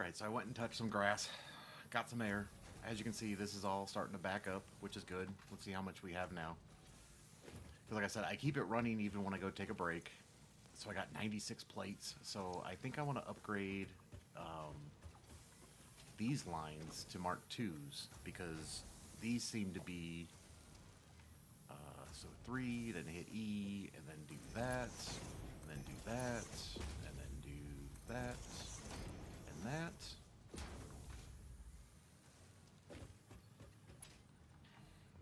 Alright, so I went and touched some grass, got some air. As you can see, this is all starting to back up, which is good. Let's see how much we have now. Because like I said, I keep it running even when I go take a break. So I got 96 plates. So I think I want to upgrade these lines to Mark IIs because these seem to be... so 3, then hit E, and then do that, and then do that, and then do that, and that.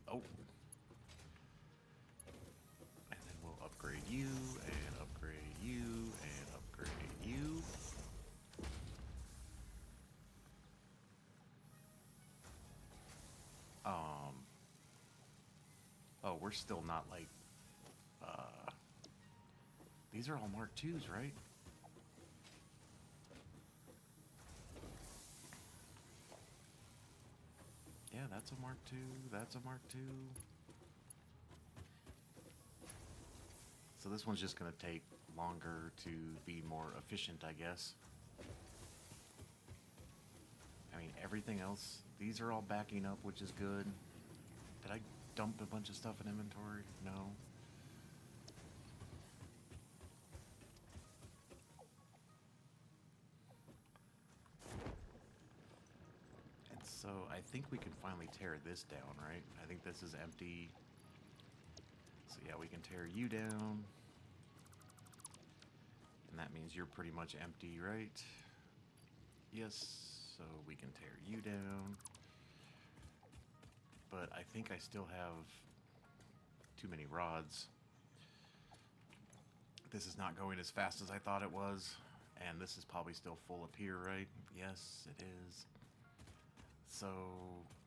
Oh. And then we'll upgrade you, and upgrade you, and upgrade you. Oh, we're still not like, these are all Mark IIs, right? Yeah, that's a Mark II, that's a Mark II. So this one's just going to take longer to be more efficient, I guess. I mean, everything else, these are all backing up, which is good. Did I dump a bunch of stuff in inventory? No. And so I think we can finally tear this down, right? I think this is empty. So yeah, we can tear you down. And that means you're pretty much empty, right? Yes, so we can tear you down. But I think I still have too many rods. This is not going as fast as I thought it was. And this is probably still full up here, right? Yes, it is. So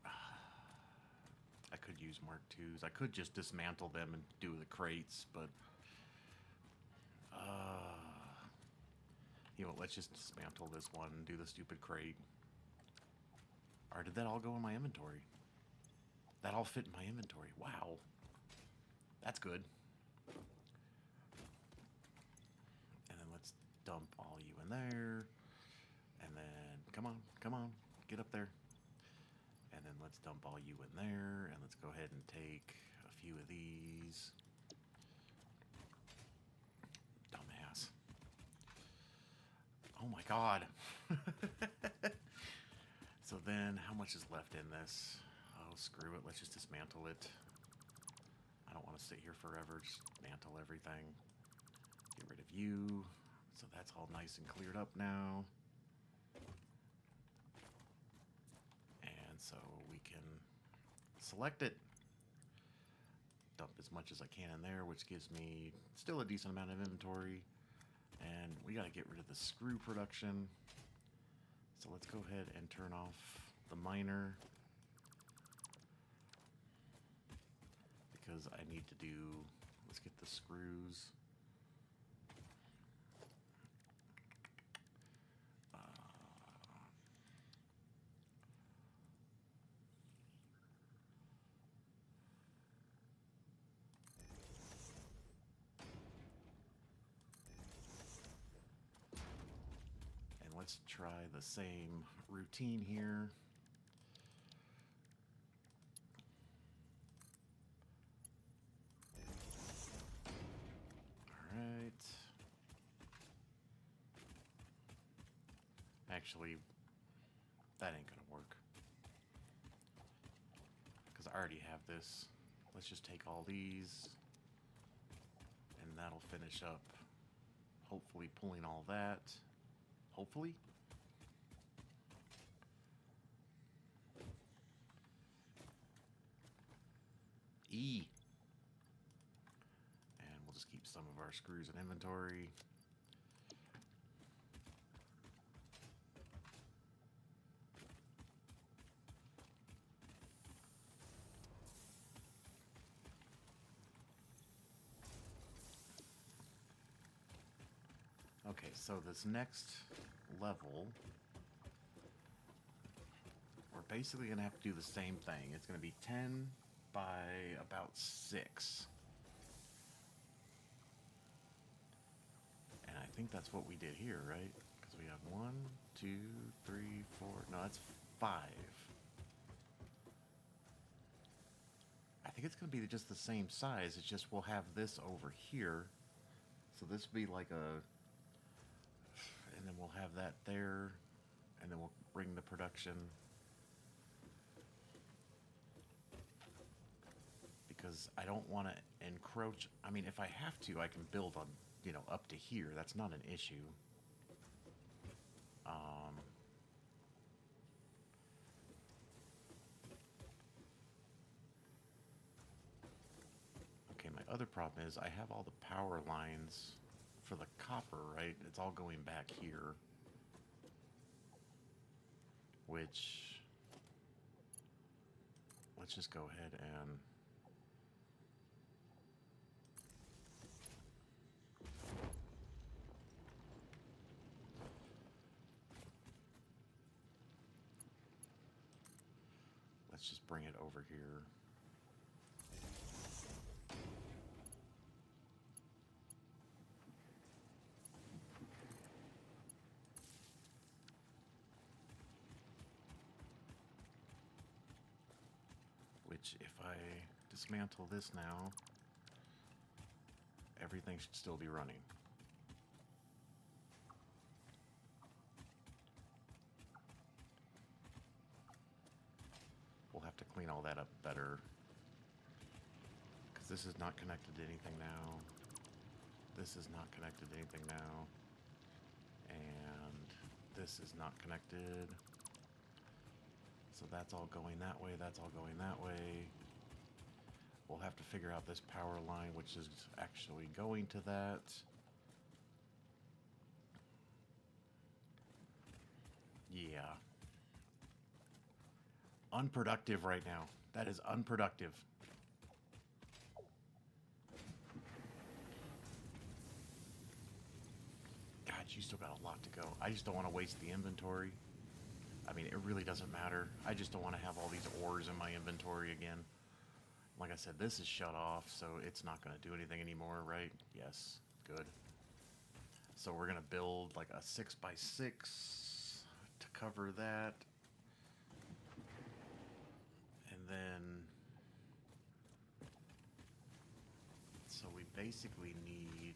I could use Mark IIs. I could just dismantle them and do the crates, but you know, let's just dismantle this one and do the stupid crate. Or did that all go in my inventory? That all fit in my inventory. Wow. That's good. And then let's dump all you in there. And then, come on, get up there. And then let's dump all you in there. And let's go ahead and take a few of these. Dumbass. Oh my god. So then, how much is left in this? Oh, screw it. Let's just dismantle it. I don't want to sit here forever. Just dismantle everything. Get rid of you. So that's all nice and cleared up now. And so we can select it. Dump as much as I can in there, which gives me still a decent amount of inventory. And we got to get rid of the screw production. So let's go ahead and turn off the miner. Because I need to do... Let's get the screws. And let's try the same routine here. Alright. Actually, that ain't gonna work. Because I already have this. Let's just take all these. And that'll finish up. Hopefully pulling all that. Hopefully. E. And we'll just keep some of our screws in inventory. Okay, so this next level, we're basically going to have to do the same thing. It's going to be 10 by about 6. And I think that's what we did here, right? Because we have 1, 2, 3, No, that's 5. I think it's going to be just the same size. It's just we'll have this over here. So this will be like a... And then we'll have that there. And then we'll bring the production... Because I don't want to encroach. I mean, if I have to, I can build on, you know, up to here. That's not an issue. Okay, my other problem is I have all the power lines for the copper, right? It's all going back here. Which, let's just go ahead and... Let's just bring it over here. Which, if I dismantle this now, everything should still be running. We'll have to clean all that up better. Because this is not connected to anything now. This is not connected to anything now. And this is not connected. So that's all going that way, that's all going that way. We'll have to figure out this power line, which is actually going to that. Yeah. Unproductive right now. That is unproductive. God, you still got a lot to go. I just don't want to waste the inventory. I mean, it really doesn't matter. I just don't want to have all these ores in my inventory again. Like I said, this is shut off, so it's not going to do anything anymore, right? Yes, good. So we're going to build like a 6x6 to cover that. And then... So we basically need...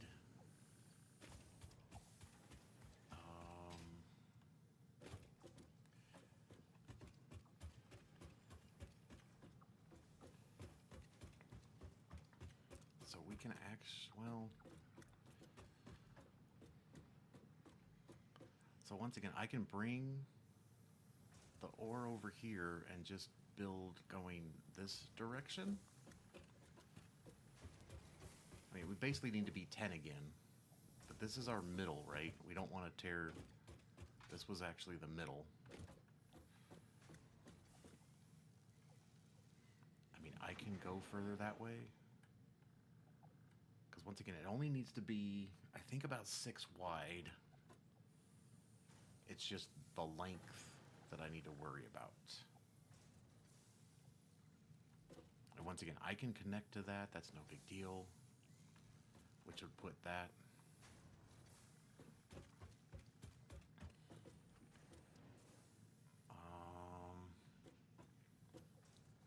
So we can well... So once again, I can bring the ore over here and just build going this direction. I mean, we basically need to be 10 again. But this is our middle, right? We don't want to tear... This was actually the middle. I mean, I can go further that way. Because once again, it only needs to be, I think, about 6 wide. It's just the length that I need to worry about. And once again, I can connect to that. That's no big deal. Which would put that...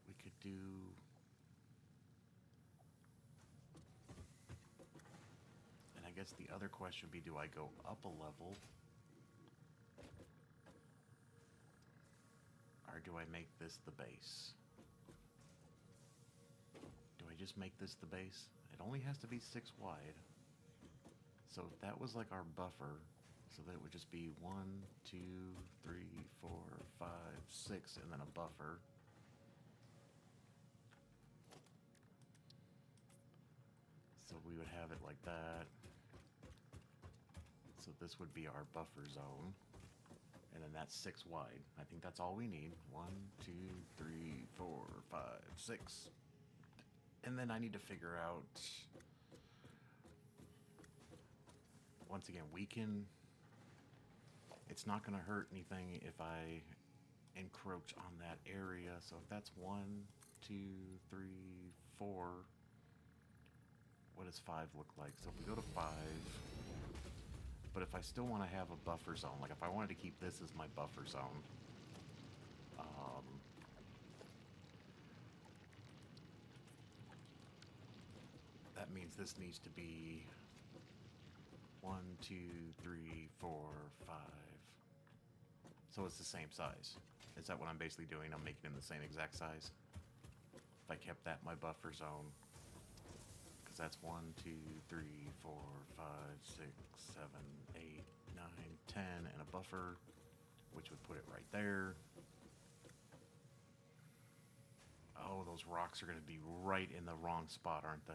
we could do... And I guess the other question would be, do I go up a level? Or do I make this the base? Do I just make this the base? It only has to be 6 wide. So if that was like our buffer, so that it would just be 1, 2, 3, 4, 5, 6, and then a buffer. So we would have it like that. So this would be our buffer zone. And then that's 6 wide. I think that's all we need. 1, 2, 3, 4, 5, 6. And then I need to figure out... Once again, we can... It's not going to hurt anything if I encroach on that area. So if that's 1, 2, 3, 4... What does 5 look like? So if we go to 5... But if I still want to have a buffer zone, like if I wanted to keep this as my buffer zone, Um, that means this needs to be 1, 2, 3, 4, 5. So it's the same size. Is that what I'm basically doing? I'm making them the same exact size. If I kept that in my buffer zone, because that's 1, 2, 3, 4, 5, 6, 7, 8, 9, 10, and a buffer, which would put it right there. Oh, those rocks are going to be right in the wrong spot, aren't they?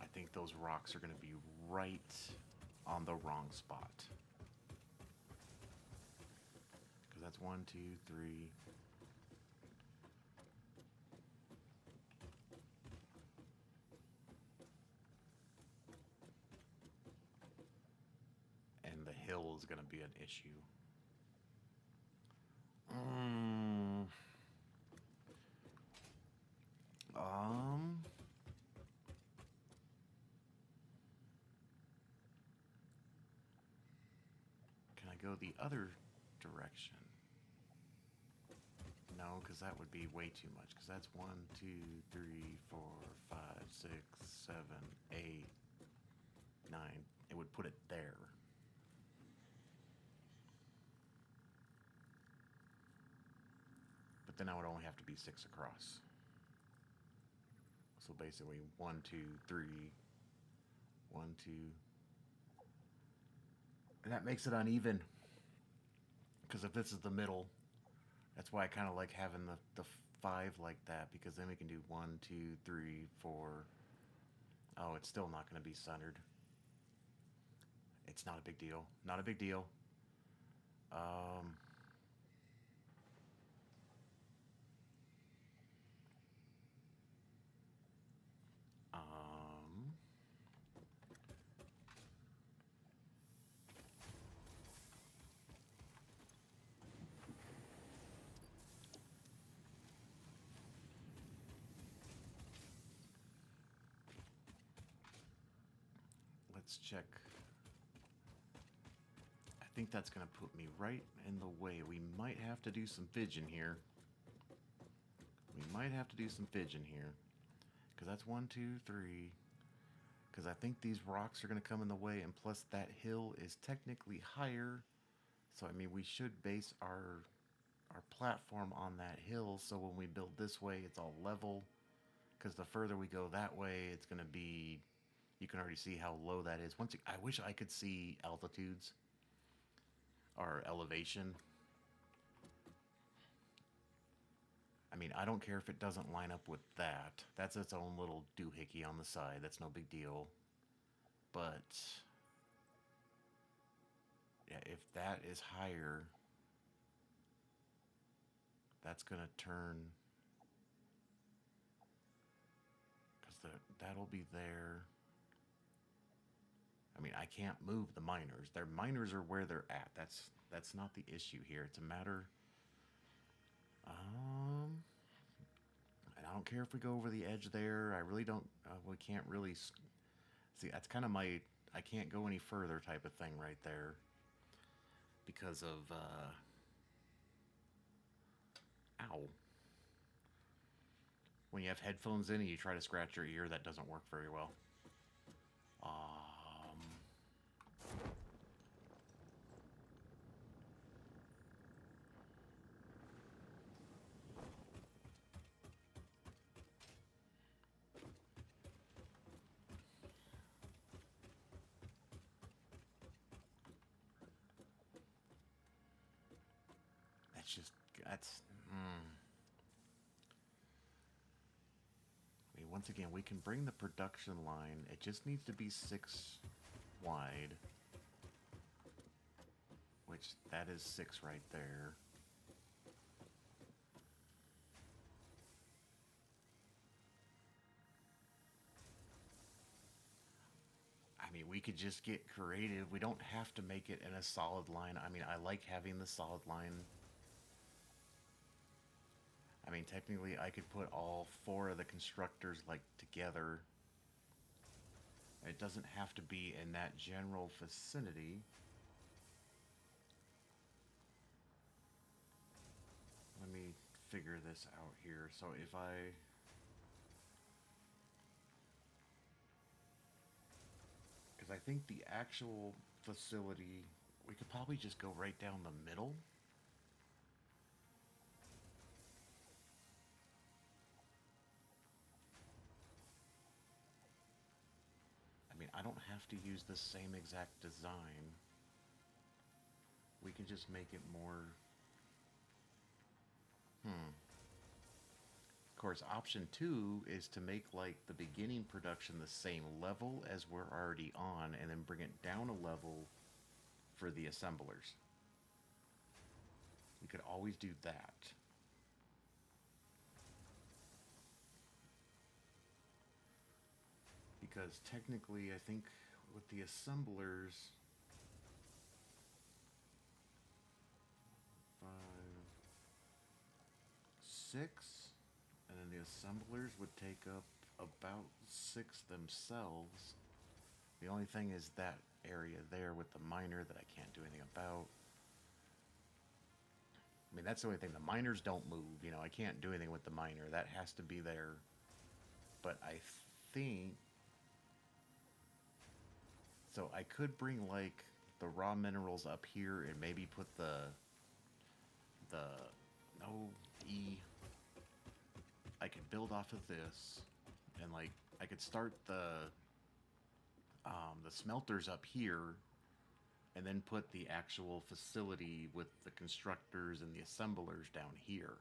I think those rocks are going to be right on the wrong spot. Because that's 1, 2, 3. And the hill is going to be an issue. Mm. Um. Can I go the other direction? No, because that would be way too much. Because that's 1, 2, 3, 4, 5, 6, 7, 8, 9. It would put it there. But then I would only have to be 6 across. So basically 1, 2, 3, 1, 2. And that makes it uneven. Because if this is the middle, that's why I kind of like having the 5 like that. Because then we can do 1, 2, 3, 4. Oh, it's still not going to be centered. It's not a big deal. Not a big deal. Um, um, let's check. I think that's going to put me right in the way. We might have to do some fidgeting here. We might have to do some fidgeting here. Because that's 1, 2, 3. Because I think these rocks are going to come in the way. And plus that hill is technically higher. So, I mean, we should base our platform on that hill. So when we build this way, it's all level. Because the further we go that way, it's going to be... You can already see how low that is. I wish I could see altitudes. Or elevation. I mean, I don't care if it doesn't line up with that. That's its own little doohickey on the side. That's no big deal. But yeah, if that is higher, that's gonna turn, because that'll be there. I mean, I can't move the miners. Their miners are where they're at. That's not the issue here. It's a matter. And I don't care if we go over the edge there. I really don't. We can't really see. That's kind of my. I can't go any further type of thing right there. Because of. Ow. When you have headphones in and you try to scratch your ear, that doesn't work very well. That's just, that's, I mean, once again, we can bring the production line. It just needs to be 6 wide. Which, that is 6 right there. I mean, we could just get creative. We don't have to make it in a solid line. I mean, I like having the solid line. I mean, technically, I could put all 4 of the constructors, like, together. It doesn't have to be in that general vicinity. Let me figure this out here. So if because I think the actual facility, we could probably just go right down the middle. I mean, I don't have to use the same exact design. We can just make it more... Of course, option 2 is to make like the beginning production the same level as we're already on, and then bring it down a level for the assemblers. We could always do that. Because technically, I think with the assemblers, 5, 6, and then the assemblers would take up about 6 themselves. The only thing is that area there with the miner that I can't do anything about. I mean, that's the only thing. The miners don't move. You know, I can't do anything with the miner. That has to be there. But I think... So I could bring, like, the raw minerals up here and maybe put the no, E... I could build off of this, and, like, I could start the smelters up here, and then put the actual facility with the constructors and the assemblers down here.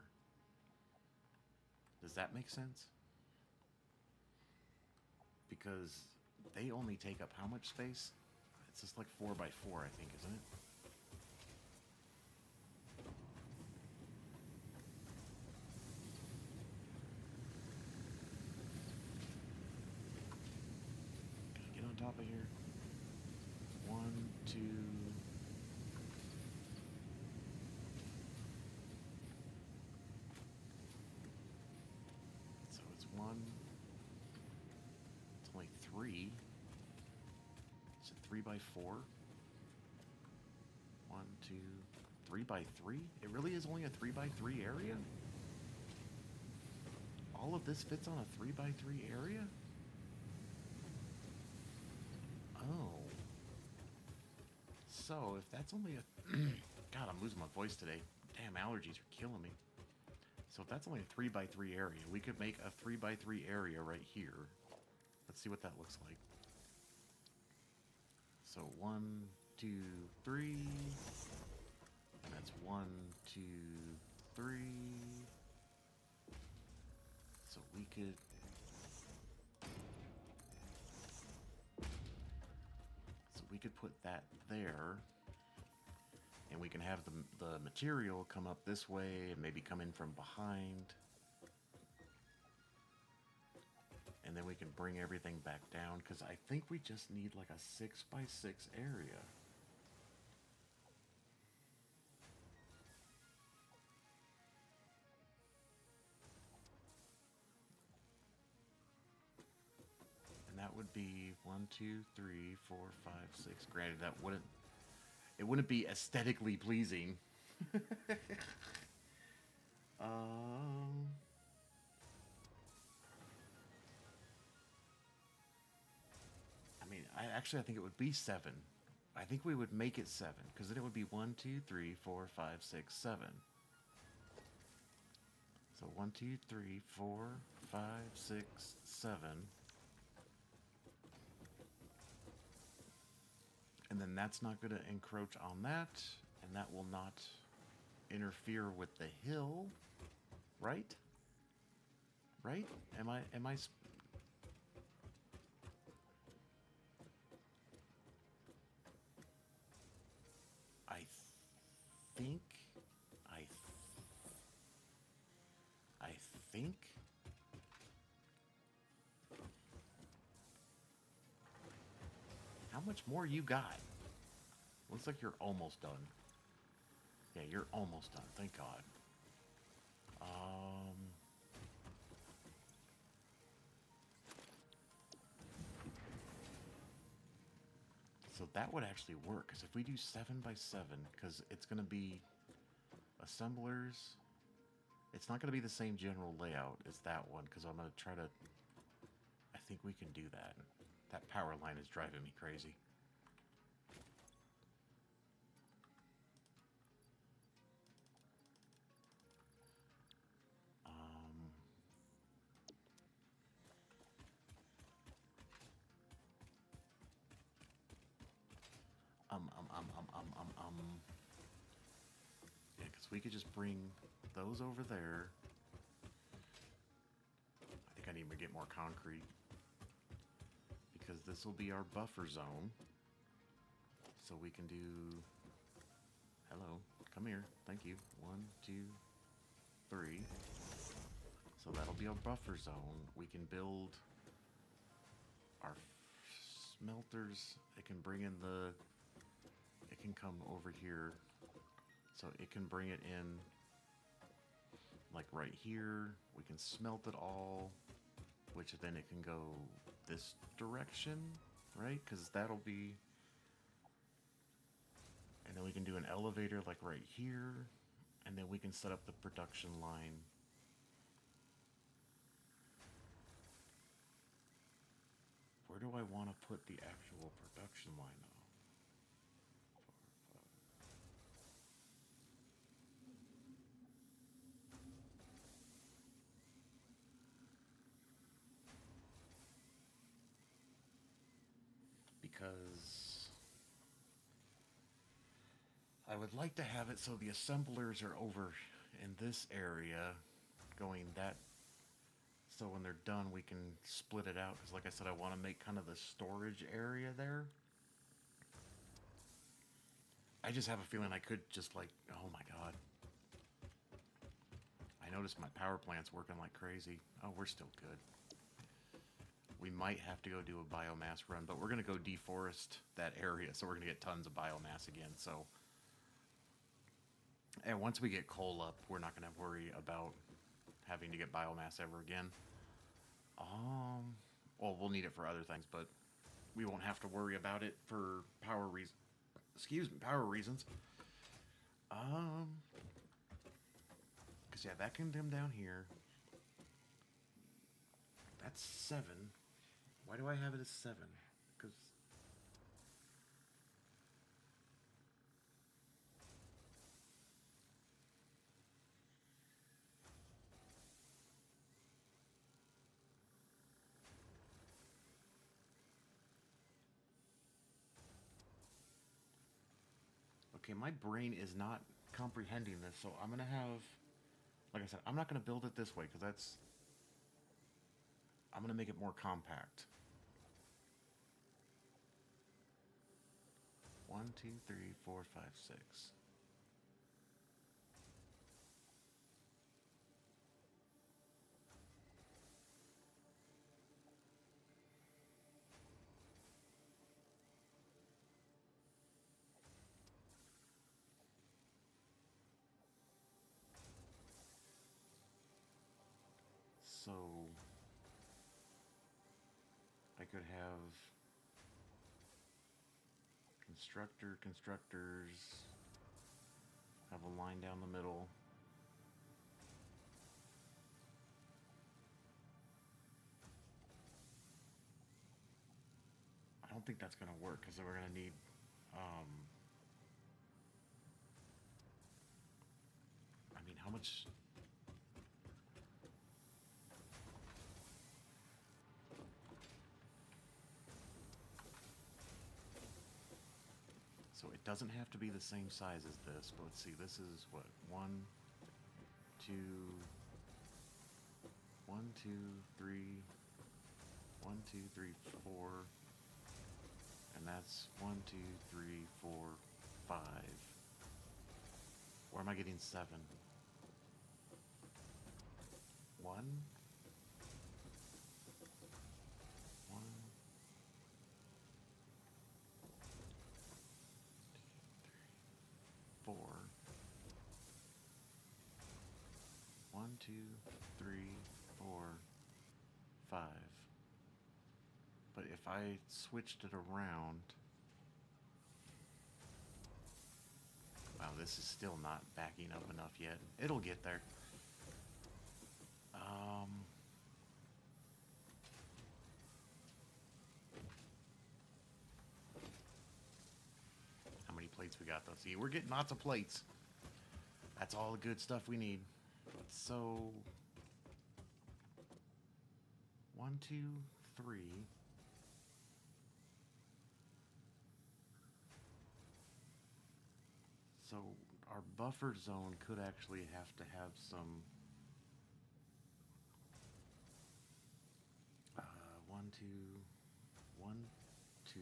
Does that make sense? Because they only take up how much space? It's just like 4 by 4, I think, isn't it? Get on top of here. 1, 2. So it's 1. It's only 3. Is it 3 by 4? 1, 2, 3 by 3? It really is only a 3 by 3 area? All of this fits on a 3 by 3 area? Oh. So, if that's only a... God, I'm losing my voice today. Damn, allergies are killing me. So if that's only a 3 by 3 area, we could make a 3 by 3 area right here. Let's see what that looks like. So 1, 2, 3. And that's 1, 2, 3. So we could... We could put that there, and we can have the material come up this way and maybe come in from behind, and then we can bring everything back down, because I think we just need like a 6 by 6 area. That would be 1, 2, 3, 4, 5, 6. Granted, it wouldn't be aesthetically pleasing. I mean, I think it would be 7. I think we would make it 7, because then it would be 1, 2, 3, 4, 5, 6, 7. So 1, 2, 3, 4, 5, 6, 7. And then that's not going to encroach on that, and that will not interfere with the hill, right? Right? Am I think I think how much more you got? Looks like you're almost done. Yeah, you're almost done. Thank God. So that would actually work, because if we do 7 by 7, because it's going to be assemblers, it's not going to be the same general layout as that one, because I'm going to try to, I think we can do that. That power line is driving me crazy. Yeah, because we could just bring those over there. I think I need to get more concrete, because this will be our buffer zone. So we can do... Hello, come here. Thank you. 1, 2, 3. So that'll be our buffer zone. We can build our smelters. It can bring in the... It can come over here. So it can bring it in like right here. We can smelt it all, which then it can go this direction, right? Because that'll be... And then we can do an elevator like right here. And then we can set up the production line. Where do I want to put the actual production line though? Because I would like to have it so the assemblers are over in this area going that, so when they're done we can split it out, because like I said, I want to make kind of the storage area there. I just have a feeling I could just like, oh my god. I noticed my power plant's working like crazy. Oh, we're still good. We might have to go do a biomass run, but we're going to go deforest that area, so we're going to get tons of biomass again. So, and once we get coal up, we're not going to worry about having to get biomass ever again. Well, we'll need it for other things, but we won't have to worry about it for power reasons. Excuse me, power reasons. Because yeah, that can come down here. That's 7. Why do I have it as 7? Because... Okay, my brain is not comprehending this, so I'm going to have... Like I said, I'm not going to build it this way, because that's... I'm going to make it more compact. 1, 2, 3, 4, 5, 6. So I could have constructors, have a line down the middle. I don't think that's going to work, because we're going to need I mean, how much... So it doesn't have to be the same size as this, but let's see, this is what, 1, 2, 1, 2, 3, 1, 2, 3, 4, and that's 1, 2, 3, 4, 5. Or am I getting 7? 1, 1, 4, 1, 2, 3, 4, 5. But if I switched it around, Wow, this is still not backing up enough yet. It'll get there. How many plates we got though? See, we're getting lots of plates. That's all the good stuff we need. So, 1, 2, 3. So our buffer zone could actually have to have some 1, 2, 1, 2.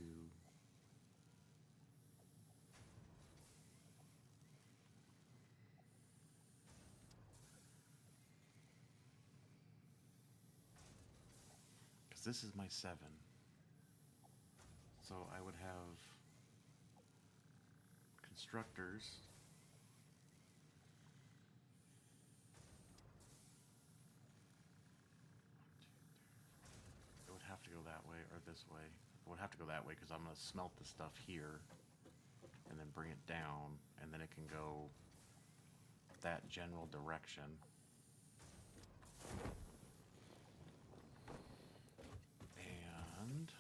Because this is my 7. So I would have constructors. It would have to go that way or this way. It would have to go that way because I'm going to smelt the stuff here and then bring it down, and then it can go that general direction. And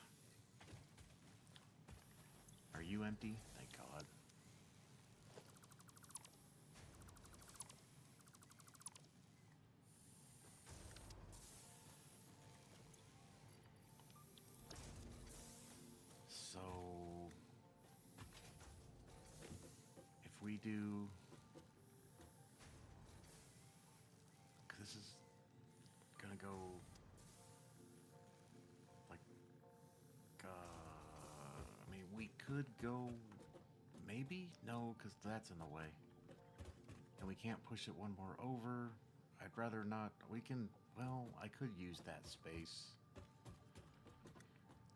are you empty? Thank God. So if we do, this is gonna go like, I mean, we could go, maybe? No, because that's in the way. And we can't push it one more over. I'd rather not. We can, well, I could use that space.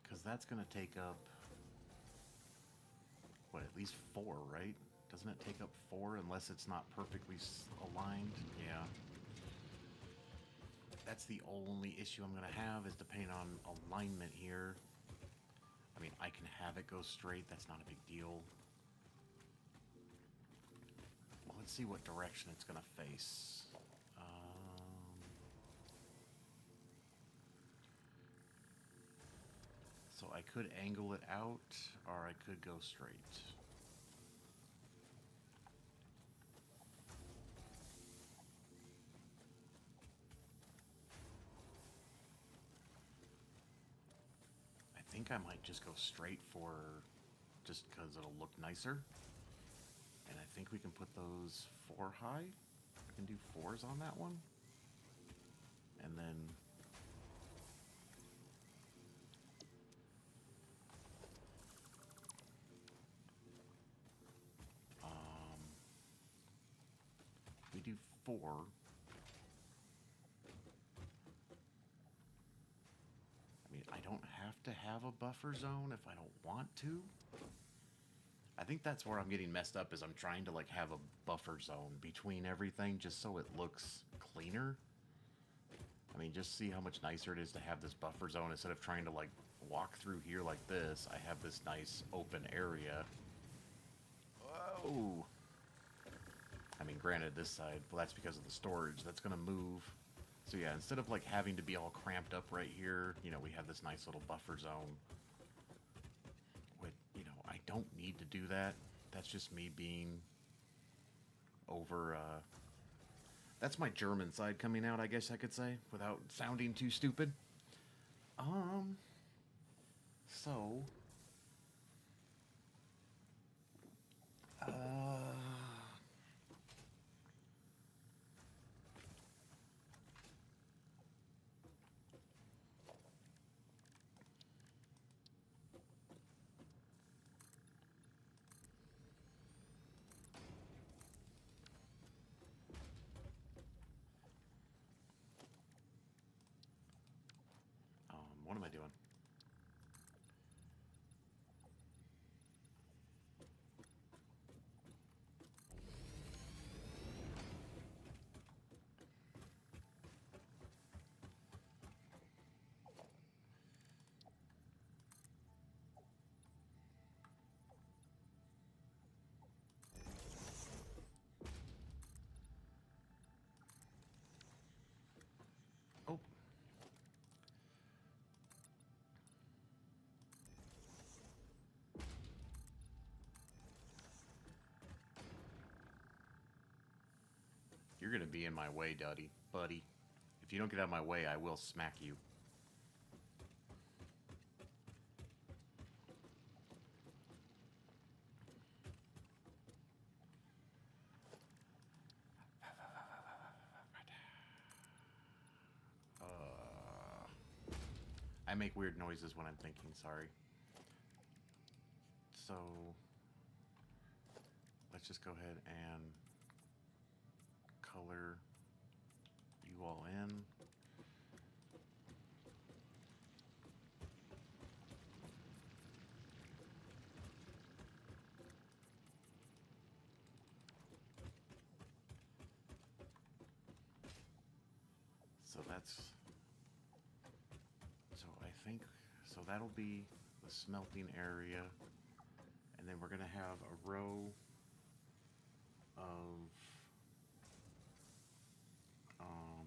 Because that's going to take up, what, at least 4, right? Doesn't it take up 4 unless it's not perfectly aligned? Yeah. That's the only issue I'm going to have is depending on alignment here. I mean, I can have it go straight. That's not a big deal. Well, let's see what direction it's going to face. So I could angle it out, or I could go straight. I think I might just go straight for, just because it'll look nicer. And I think we can put those 4 high. We can do 4s on that one. And then we do 4. I mean, I don't have to have a buffer zone if I don't want to. I think that's where I'm getting messed up is I'm trying to like have a buffer zone between everything just so it looks cleaner. I mean, just see how much nicer it is to have this buffer zone instead of trying to like walk through here like this. I have this nice open area. Whoa! I mean, granted, this side, well, that's because of the storage. That's going to move. So yeah, instead of like having to be all cramped up right here, you know, we have this nice little buffer zone. With, you know, I don't need to do that. That's just me being over, that's my German side coming out, I guess I could say, without sounding too stupid. So, what am I doing? You're gonna be in my way, buddy. If you don't get out of my way, I will smack you. I make weird noises when I'm thinking, sorry. So, let's just go ahead and color you all in. So I think, so that'll be the smelting area. And then we're gonna have a row of um,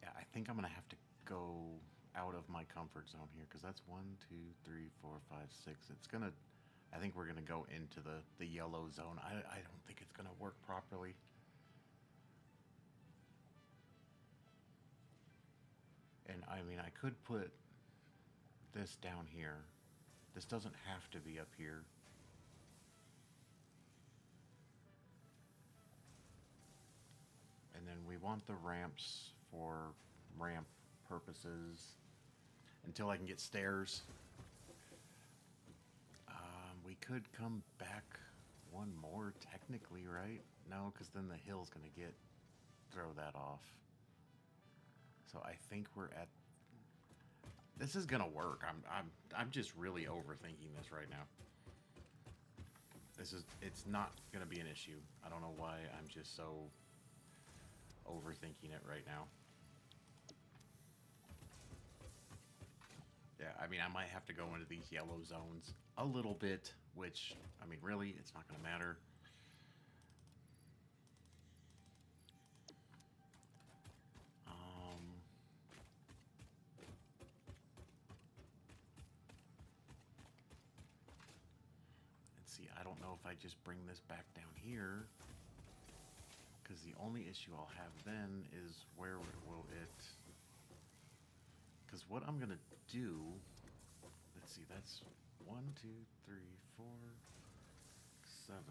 yeah, I think I'm gonna have to go out of my comfort zone here because that's 1, 2, 3, 4, 5, 6. It's gonna, I think we're gonna go into the yellow zone. I don't think it's gonna work properly. And I mean, I could put this down here. This doesn't have to be up here. And then we want the ramps for ramp purposes until I can get stairs. We could come back one more technically, right? No, because then the hill's gonna throw that off. So I think we're at. This is gonna work. I'm just really overthinking this right now. It's not gonna be an issue. I don't know why I'm just so overthinking it right now. Yeah, I mean, I might have to go into these yellow zones a little bit, which, I mean, really, it's not going to matter. Let's see, I don't know if I just bring this back down here, because the only issue I'll have then is where will it... Because what I'm going to do... Let's see, that's 1, 2, 3, 4, 7.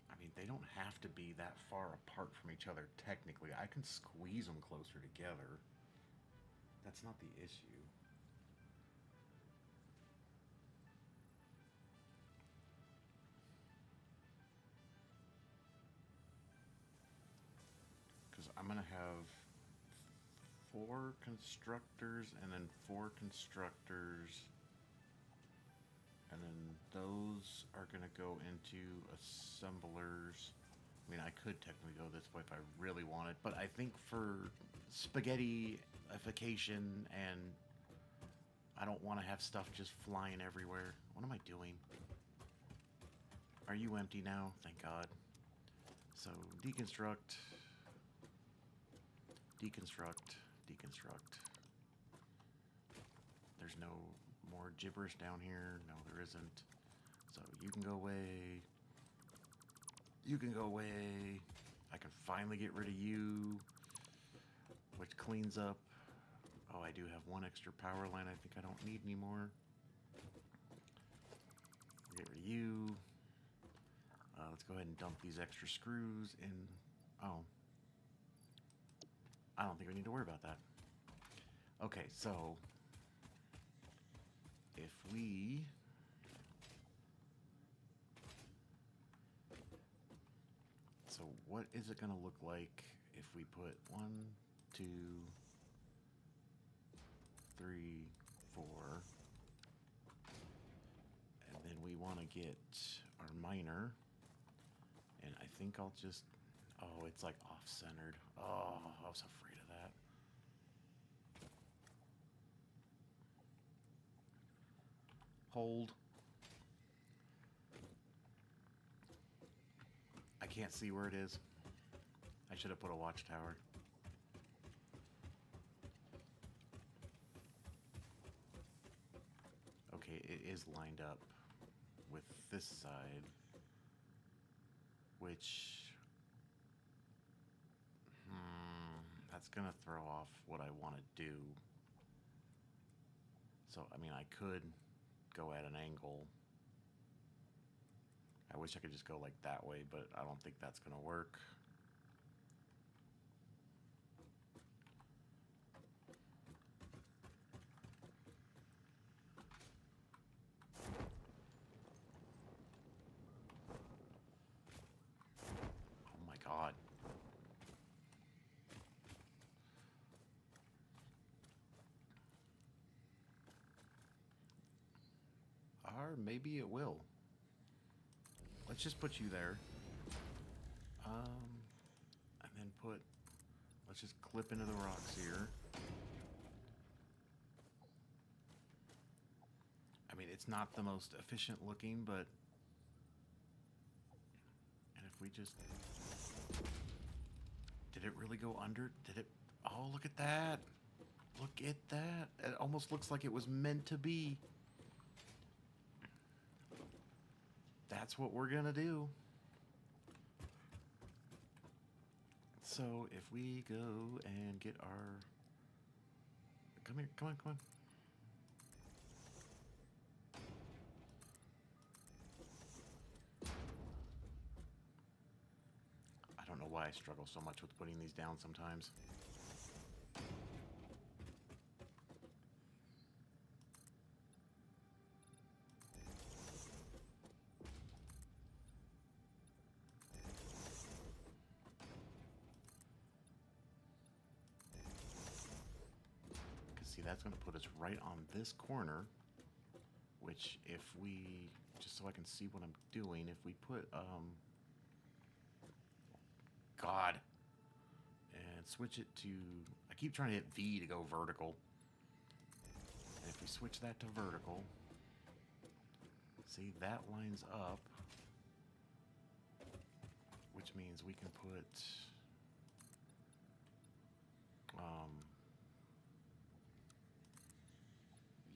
I mean, they don't have to be that far apart from each other, technically. I can squeeze them closer together. That's not the issue. Because I'm going to have 4 constructors and then 4 constructors. And then those are going to go into assemblers. I mean, I could technically go this way if I really wanted, but I think for spaghetti-ification and I don't want to have stuff just flying everywhere. What am I doing? Are you empty now? Thank God. So, deconstruct, deconstruct, deconstruct. There's no more gibberish down here. No, there isn't. So you can go away. You can go away. I can finally get rid of you, which cleans up. Oh, I do have one extra power line I think I don't need anymore. Get rid of you. Let's go ahead and dump these extra screws in. Oh. I don't think we need to worry about that. Okay, so if we so what is it going to look like if we put 1, 2, 3, 4, and then we want to get our miner, and I think I'll just, oh, it's like off-centered. Oh, I was afraid of that. Hold. I can't see where it is. I should have put a watchtower. Okay, it is lined up with this side, which that's gonna throw off what I want to do. So, I mean, I could go at an angle. I wish I could just go like that way, but I don't think that's gonna work. Oh my God. Or maybe it will. Let's just put you there. And then let's just clip into the rocks here. I mean, it's not the most efficient looking, but... And if we just... Did it really go under? Did it... Oh, look at that! Look at that! It almost looks like it was meant to be. That's what we're gonna do. So if we go and get our... Come here, come on, come on. I don't know why I struggle so much with putting these down sometimes. See, that's going to put us right on this corner, which if we, just so I can see what I'm doing, if we put, God, and switch it to, I keep trying to hit V to go vertical, and if we switch that to vertical, see, that lines up, which means we can put,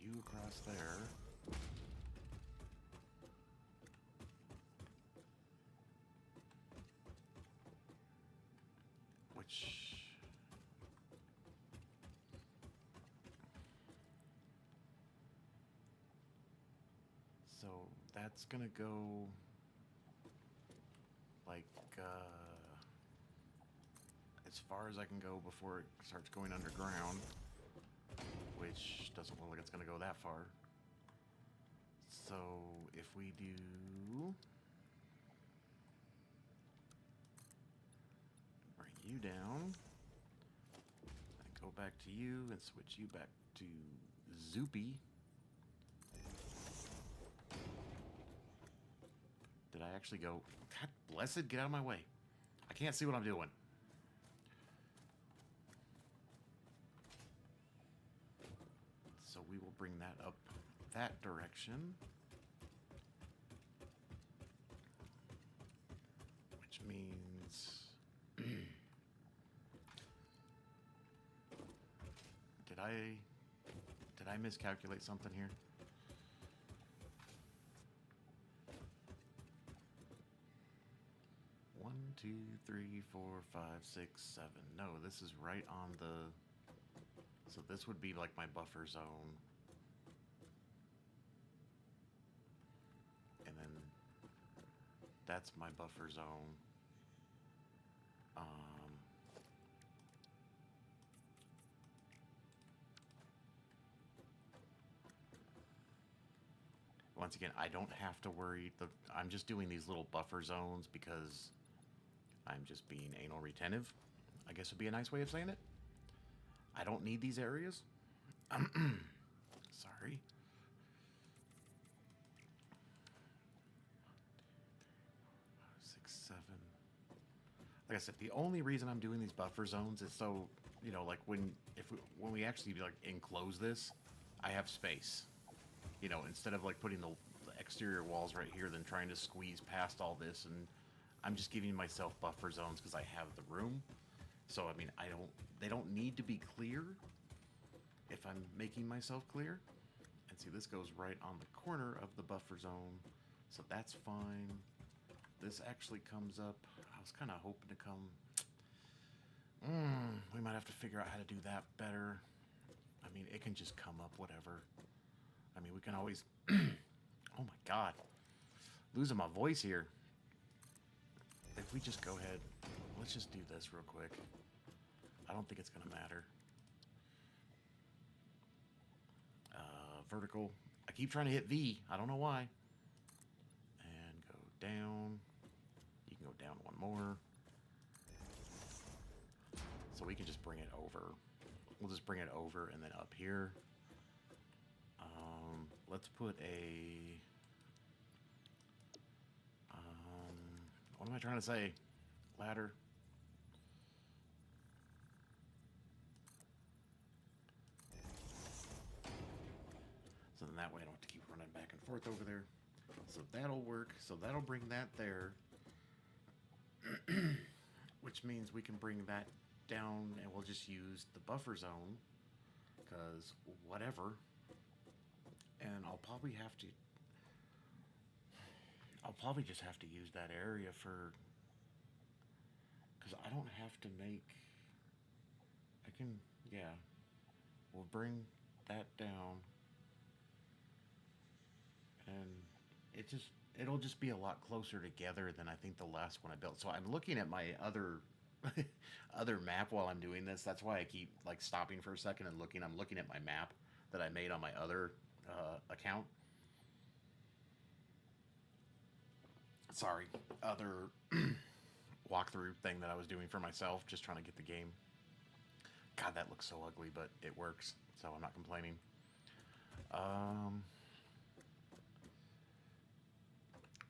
you across there. Which... So that's gonna go like as far as I can go before it starts going underground, which doesn't look like it's gonna go that far. So if we do, bring you down, and go back to you and switch you back to Zoopy. Did I actually go? God blessed, get out of my way. I can't see what I'm doing. So we will bring that up that direction. Which means... Did I miscalculate something here? One, 2, 3, 4, 5, 6, 7. No, this is right on the So this would be like my buffer zone. And then that's my buffer zone. Once again, I don't have to worry. I'm just doing these little buffer zones because I'm just being anal retentive, I guess would be a nice way of saying it. I don't need these areas. Sorry. 6, 7. Like I said, the only reason I'm doing these buffer zones is so, you know, like when we actually like enclose this, I have space. You know, instead of like putting the exterior walls right here, then trying to squeeze past all this, and I'm just giving myself buffer zones because I have the room. So I mean, they don't need to be clear if I'm making myself clear. And see, this goes right on the corner of the buffer zone, so that's fine. This actually comes up. I was kind of hoping to come. We might have to figure out how to do that better. I mean, it can just come up, whatever. I mean, we can always... Oh my god. Losing my voice here. If we just go ahead, let's just do this real quick. I don't think it's going to matter. Vertical. I keep trying to hit V. I don't know why. And go down. You can go down one more. So we can just bring it over. We'll just bring it over and then up here. Let's put a... what am I trying to say? Ladder. So then that way I don't have to keep running back and forth over there. So that'll work. So that'll bring that there. Which means we can bring that down and we'll just use the buffer zone. Because whatever. And I'll probably just have to use that area for... Because I don't have to make... I can... Yeah. We'll bring that down. And it'll just be a lot closer together than I think the last one I built. So I'm looking at my other map while I'm doing this. That's why I keep like stopping for a second and looking. I'm looking at my map that I made on my other account. Sorry, other walkthrough thing that I was doing for myself, just trying to get the game. God, that looks so ugly, but it works, so I'm not complaining.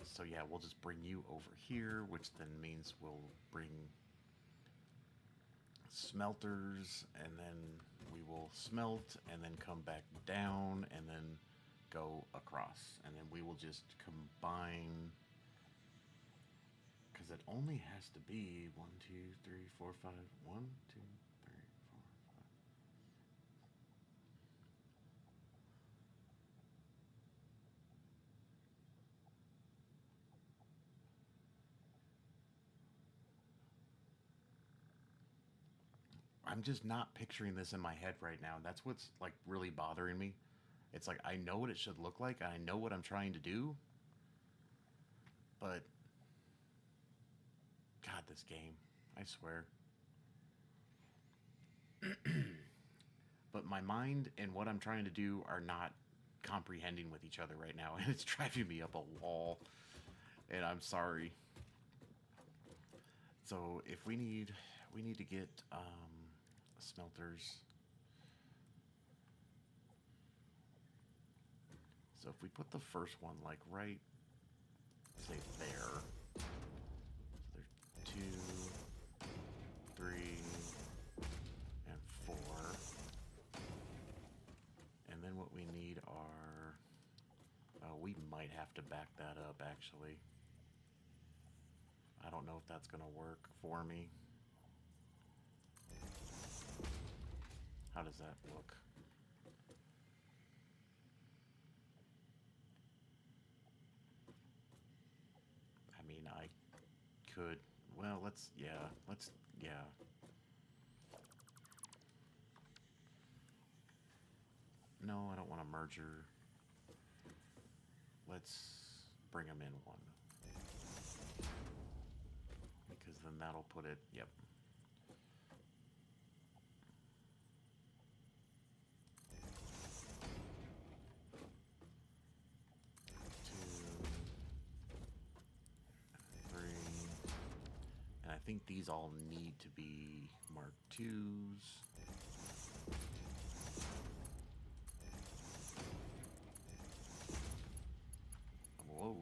So yeah, we'll just bring you over here, which then means we'll bring smelters, and then we will smelt, and then come back down, and then go across. And then we will just combine, because it only has to be 1, 2, 3, 4, 5, 1, 2, 3, 4, 5. I'm just not picturing this in my head right now. That's what's like really bothering me. It's like I know what it should look like, and I know what I'm trying to do, but God, this game, I swear. But my mind and what I'm trying to do are not comprehending with each other right now, and it's driving me up a wall, and I'm sorry. So if we need to get smelters. So if we put the first one like right, say there. So there's 2, 3, and 4. And then what we need are... we might have to back that up, actually. I don't know if that's going to work for me. How does that look? I mean, I could... Well, let's... Yeah. No, I don't want a merger. Let's bring them in one. Because then that'll put it, yep. I think these all need to be Mark IIs. Whoa.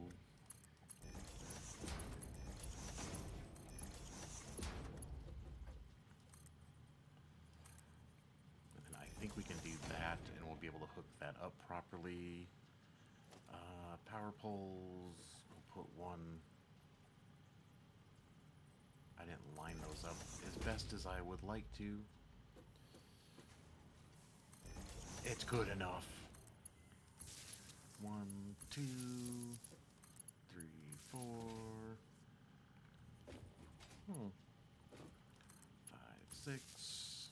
And then I think we can do that, and we'll be able to hook that up properly. Power poles, we'll put one. I didn't line those up as best as I would like to. It's good enough. 1, 2, 3, 4. 5, 6.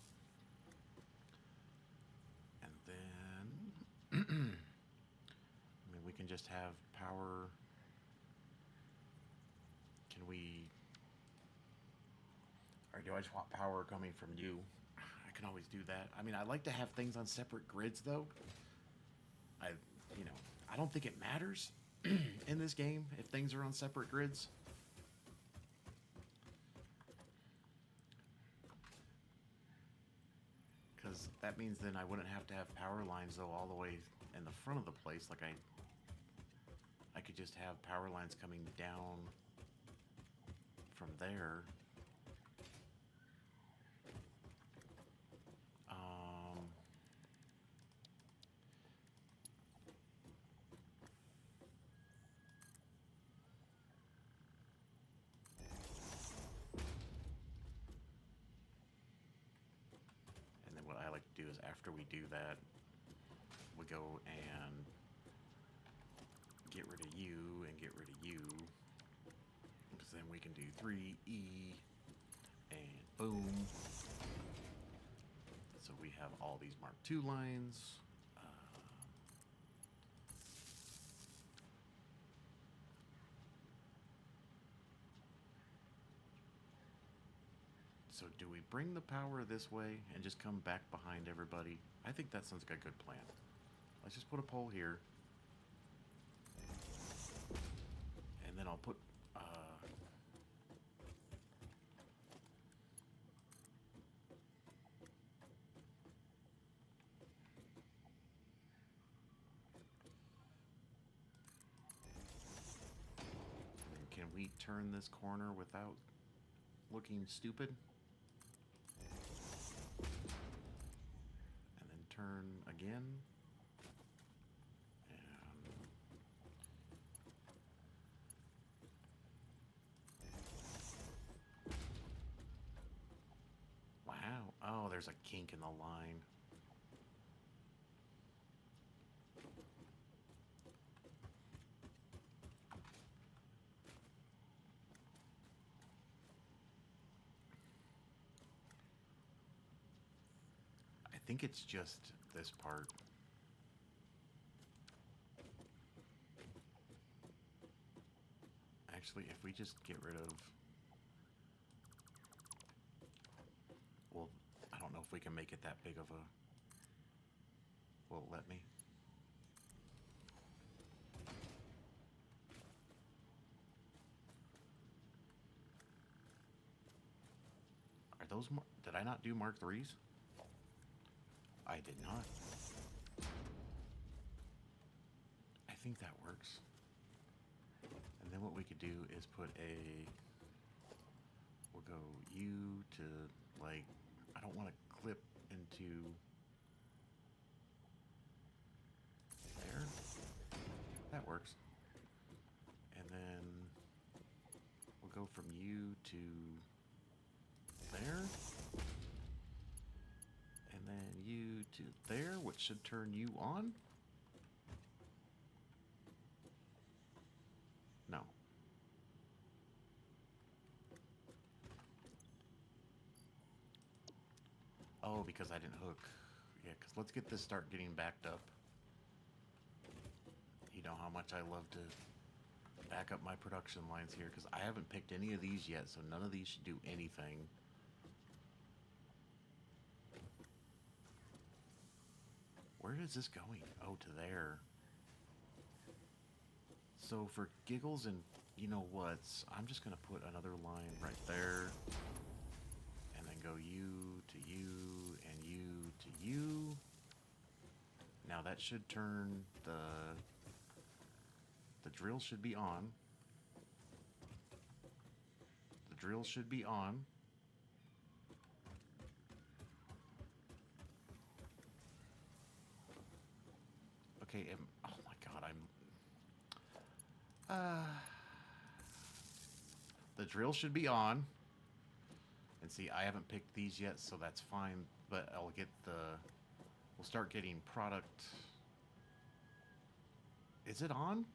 And then I mean, we can just have power. Can we, or do I just want power coming from you? I can always do that. I mean, I like to have things on separate grids, though. I don't think it matters in this game if things are on separate grids. Because that means then I wouldn't have to have power lines, though, all the way in the front of the place. Like I could just have power lines coming down from there. Do is after we do that, we go and get rid of you and get rid of you, because then we can do 3E and boom. So we have all these Mark II lines. So do we bring the power this way and just come back behind everybody? I think that sounds like a good plan. Let's just put a pole here. And then I'll put... can we turn this corner without looking stupid? Turn again. And wow. Oh, there's a kink in the line. I think it's just this part. Actually, if we just get rid of... Well, I don't know if we can make it that big of a... Will it let me? Are those... Did I not do Mark IIIs? I did not. I think that works. And then what we could do is put a... We'll go U to, like... I don't want to clip into... there. That works. And then... We'll go from U to... there. And then U to there, which should turn you on. No. Oh, because I didn't hook. Yeah, because let's get this start getting backed up. You know how much I love to back up my production lines here, because I haven't picked any of these yet, so none of these should do anything. Where is this going? Oh, to there. So for giggles and you know what's, I'm just going to put another line right there. And then go you to you and you to you. Now that should turn the drill should be on. The drill should be on. Okay, oh my god, the drill should be on. And see, I haven't picked these yet, so that's fine, but I'll get we'll start getting product. Is it on?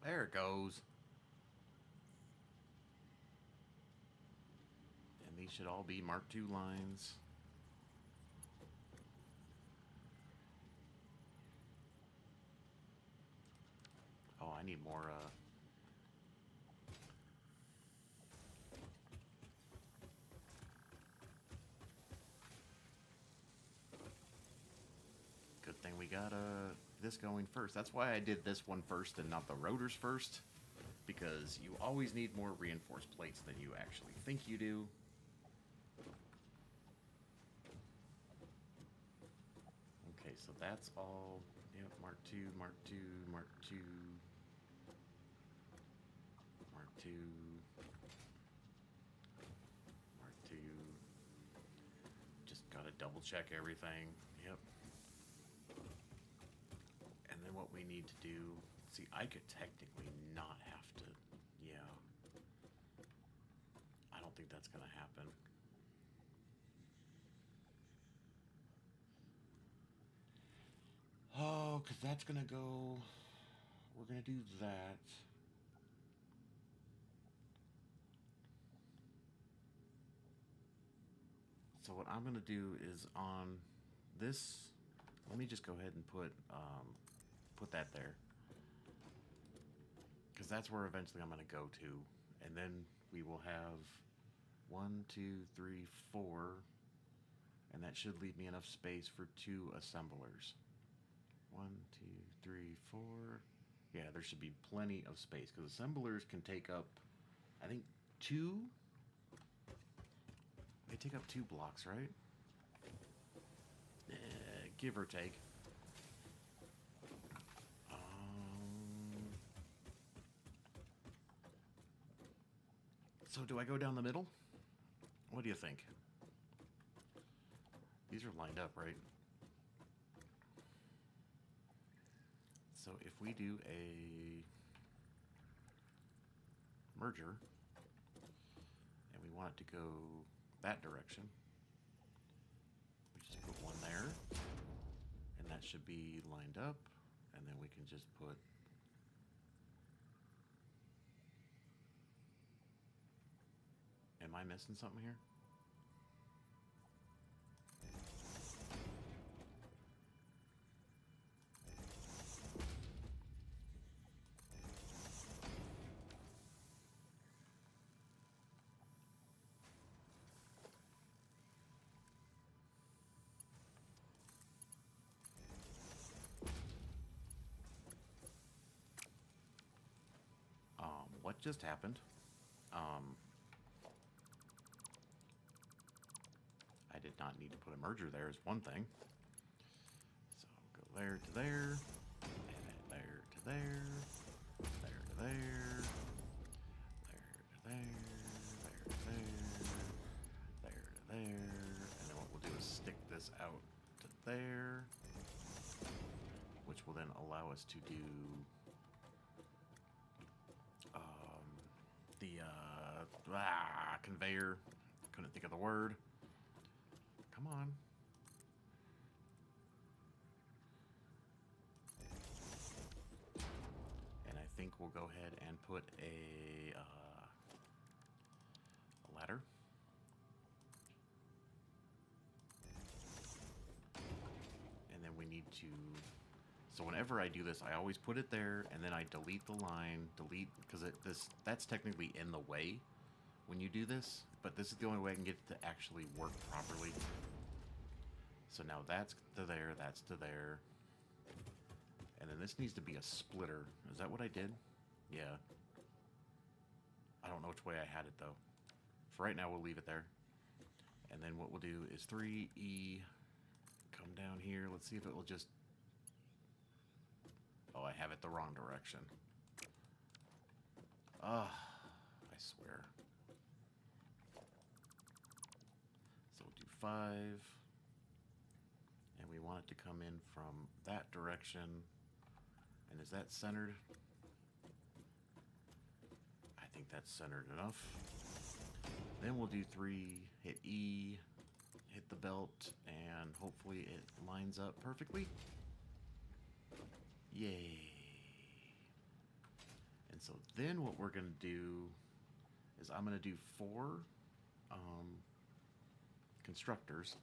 There it goes. And these should all be Mark II lines. Oh, I need more, good thing we got, this going first. That's why I did this one first and not the rotors first. Because you always need more reinforced plates than you actually think you do. Okay, so that's all. Yep, Mark II, Mark II, Mark II, Mark II, Mark II. Just gotta double check everything. Yep. And then what we need to do, see, I could technically not have to, yeah. I don't think that's gonna happen. Oh, because that's gonna go, we're gonna do that. So what I'm gonna do is on this, let me just go ahead and put that there. Because that's where eventually I'm gonna go to. And then we will have 1, 2, 3, 4, and that should leave me enough space for 2 assemblers. 1, 2, 3, 4. Yeah, there should be plenty of space because assemblers can take up, I think, 2. They take up 2 blocks, right? Give or take. So do I go down the middle? What do you think? These are lined up, right? So if we do a merger, and we want it to go that direction, we just put one there, and that should be lined up, and then we can just put am I missing something here? What just happened? I did not need to put a merger there is one thing. So go there to there, and there to there, there to there, there to there, there to there, there to there, and then what we'll do is stick this out to there, which will then allow us to do the conveyor. Couldn't think of the word. Come on. And I think we'll go ahead and put a ladder. to... So whenever I do this, I always put it there, and then I delete the line, because that's technically in the way when you do this, but this is the only way I can get it to actually work properly. So now that's to there, that's to there. And then this needs to be a splitter. Is that what I did? Yeah. I don't know which way I had it, though. For right now, we'll leave it there. And then what we'll do is 3E, come down here. Let's see if it will just... Oh, I have it the wrong direction. I swear. So we'll do 5. And we want it to come in from that direction. And is that centered? I think that's centered enough. Then we'll do 3, hit E, hit the belt, and hopefully it lines up perfectly. Yay. And so then what we're going to do is I'm going to do 4 constructors.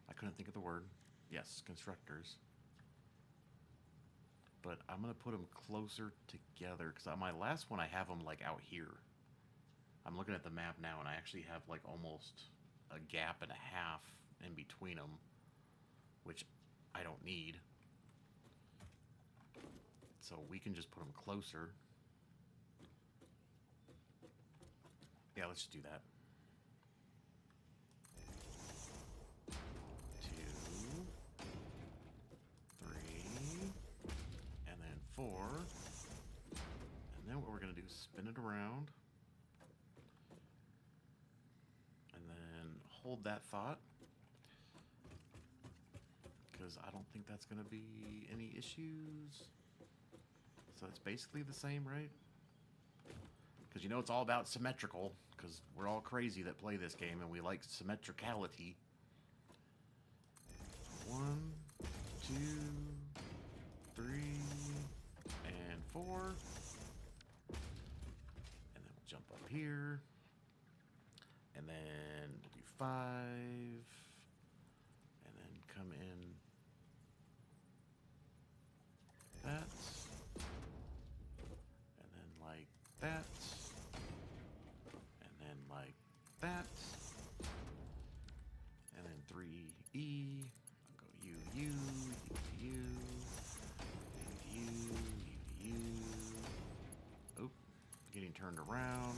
I couldn't think of the word. Yes, constructors. But I'm going to put them closer together, because on my last one I have them like out here. I'm looking at the map now, and I actually have like almost a gap and a half in between them, which I don't need. So we can just put them closer. Yeah, let's just do that. 2, 3, and then 4. And then what we're going to do is spin it around. And then hold that thought, because I don't think that's going to be any issues. So it's basically the same, right? Because you know it's all about symmetrical, because we're all crazy that play this game and we like symmetricality. 1, 2, 3, and 4. And then we'll jump up here. And then we'll do 5. And then come in that. And then like that. And then like that. And then 3E. I'll go U, U, U, U, U, U, U. Oop. Getting turned around.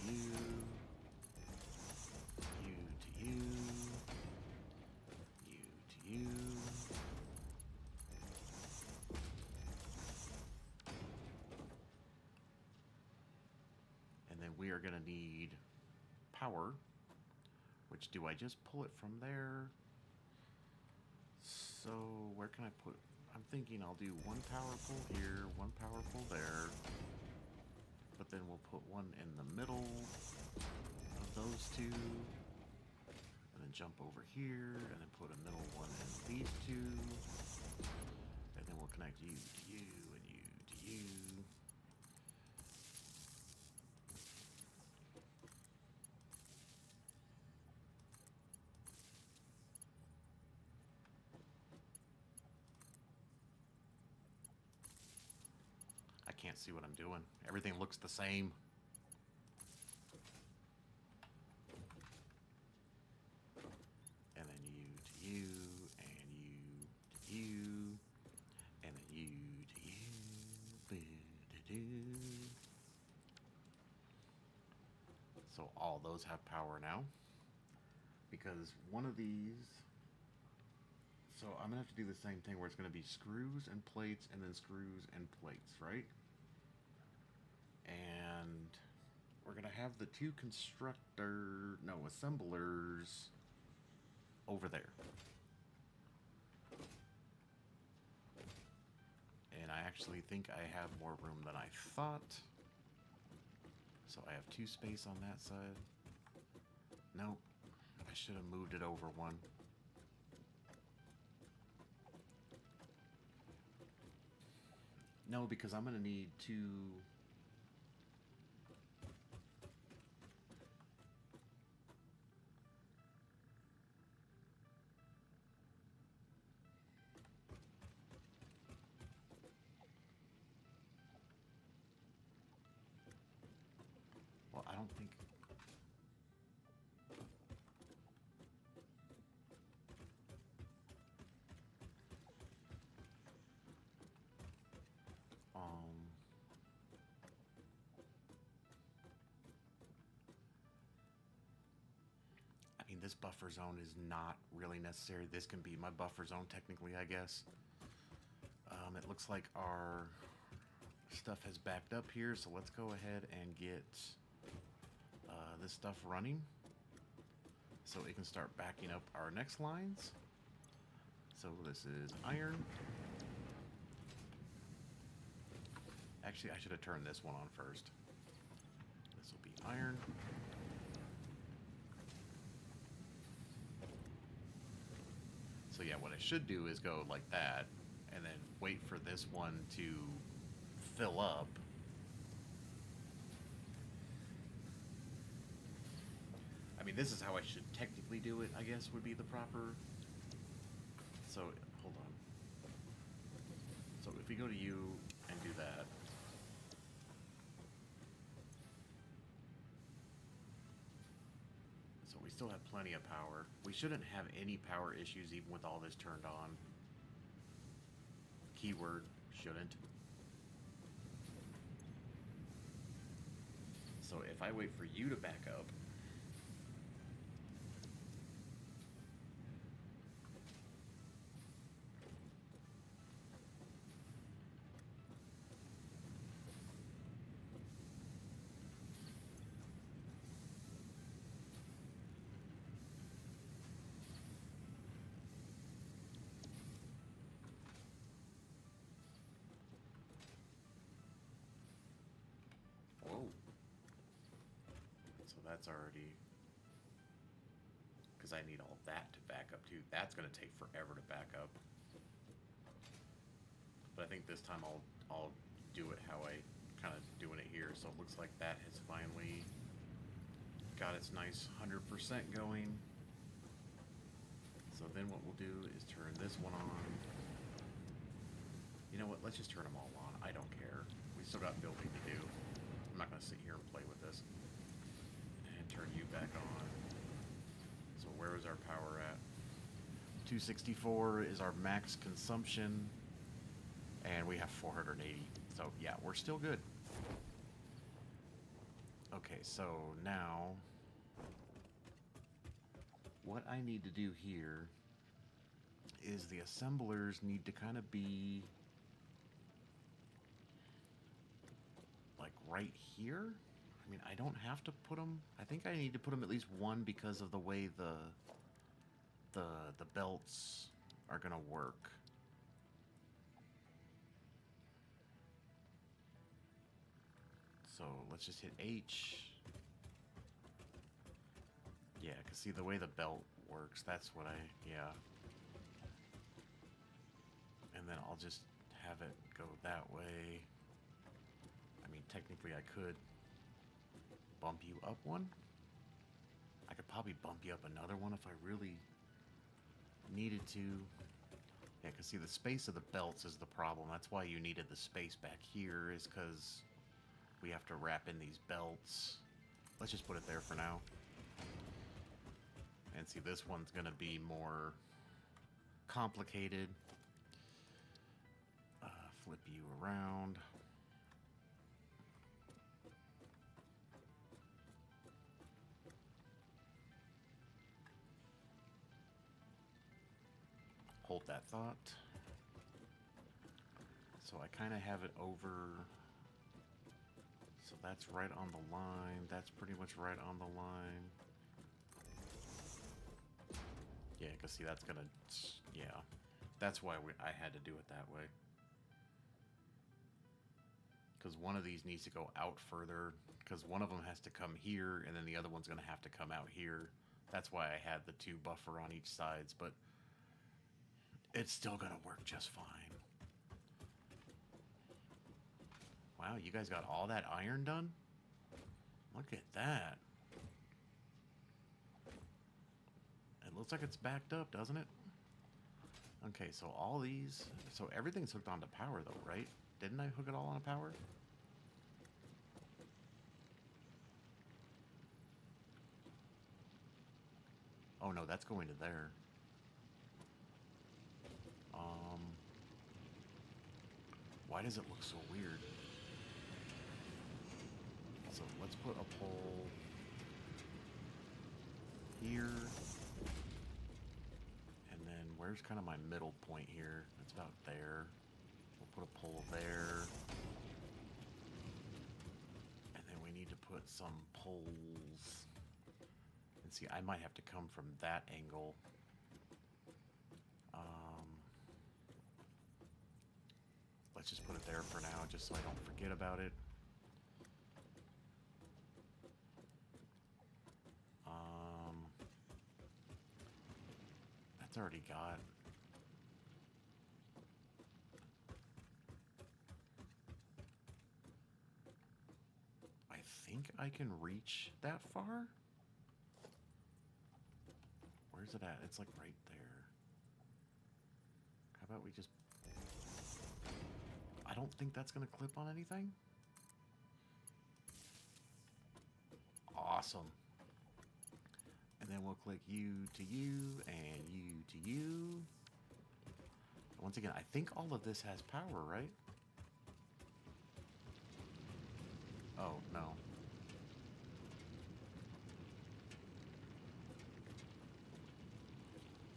U, U to U, U to U. And then we are going to need power, which do I just pull it from there? So where can I put, I'm thinking I'll do 1 power pull here, 1 power pull there. But then we'll put 1 in the middle of those 2, and then jump over here, and then put a middle one in these 2, and then we'll connect you to you, and you to you. I can't see what I'm doing. Everything looks the same. And then you to you, and you to you, and then you to you. So all those have power now, because one of these, so I'm gonna have to do the same thing where it's gonna be screws and plates, and then screws and plates, right? And we're gonna have the 2 assemblers over there. And I actually think I have more room than I thought. So I have 2 space on that side. Nope. I should have moved it over 1. No, because I'm gonna need 2. don't think... I mean, this buffer zone is not really necessary. This can be my buffer zone technically, I guess. It looks like our stuff has backed up here, so let's go ahead and get this stuff running so it can start backing up our next lines. So this is iron. Actually, I should have turned this one on first. This will be iron. So yeah, what I should do is go like that and then wait for this one to fill up. I mean, this is how I should technically do it, I guess, would be the proper... So, hold on. So if we go to you and do that... So we still have plenty of power. We shouldn't have any power issues even with all this turned on. Keyword, shouldn't. So if I wait for you to back up... That's already, because I need all that to back up too. That's going to take forever to back up. But I think this time I'll do it how I kind of doing it here. So it looks like that has finally got its nice 100% going. So then what we'll do is turn this one on. You know what? Let's just turn them all on. I don't care. We still got building to do. I'm not going to sit here and play with this. Turn you back on. So where is our power at? 264 is our max consumption, and we have 480. So yeah, we're still good. Okay, so now what I need to do here is the assemblers need to kind of be like right here. I mean, I don't have to put them. I think I need to put them at least one because of the way the belts are gonna work. So let's just hit H. Yeah, cause see the way the belt works. That's what yeah. And then I'll just have it go that way. I mean, technically I could bump you up one. I could probably bump you up another one if I really needed to. Yeah, because see, the space of the belts is the problem. That's why you needed the space back here, is because we have to wrap in these belts. Let's just put it there for now. And see, this one's going to be more complicated. Flip you around. Hold that thought. So I kind of have it over. So that's right on the line. That's pretty much right on the line. Yeah, because see, that's gonna, yeah. That's why I had to do it that way. Because one of these needs to go out further. Because one of them has to come here, and then the other one's gonna have to come out here. That's why I had the two buffer on each sides, but it's still gonna work just fine. Wow, you guys got all that iron done? Look at that. It looks like it's backed up, doesn't it? Okay, so all these... So everything's hooked onto power, though, right? Didn't I hook it all on power? Oh no, that's going to there. Why does it look so weird? So let's put a pole here. And then where's kind of my middle point here? It's about there. We'll put a pole there. And then we need to put some poles. And see, I might have to come from that angle. Let's just put it there for now, just so I don't forget about it. That's already got. I think I can reach that far. Where's it at? It's like right there. How about we just... I don't think that's going to clip on anything. Awesome. And then we'll click U to U and U to U. Once again, I think all of this has power, right? Oh, no.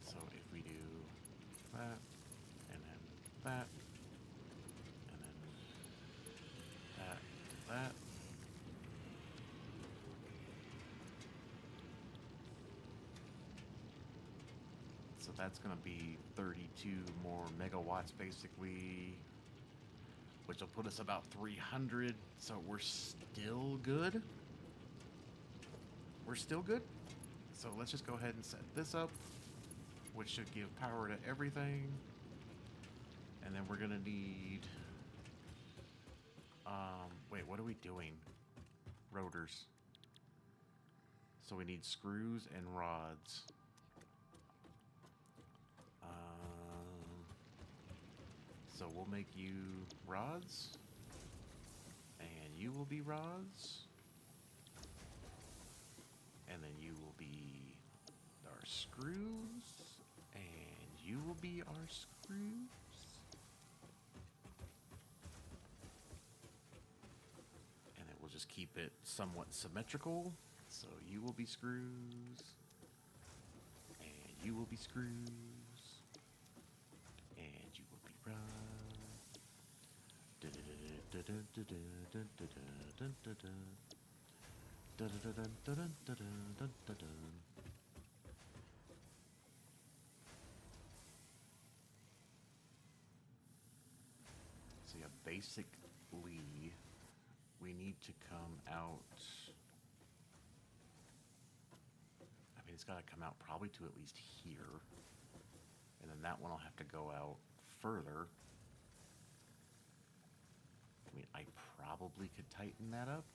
So if we do that, and then that, and then that. So that's going to be 32 more megawatts, basically, which will put us about 300. So we're still good. We're still good. So let's just go ahead and set this up, which should give power to everything. And then we're going to need... wait, what are we doing? Rotors. So we need screws and rods. So we'll make you rods, and you will be rods, and then you will be our screws, and you will be our screws. And then we'll just keep it somewhat symmetrical. So you will be screws, and you will be screws, and you will be rods. So yeah, basically we need to come out. I mean, it's got to come out probably to at least here, and then that one will have to go out further. I mean, I probably could tighten that up,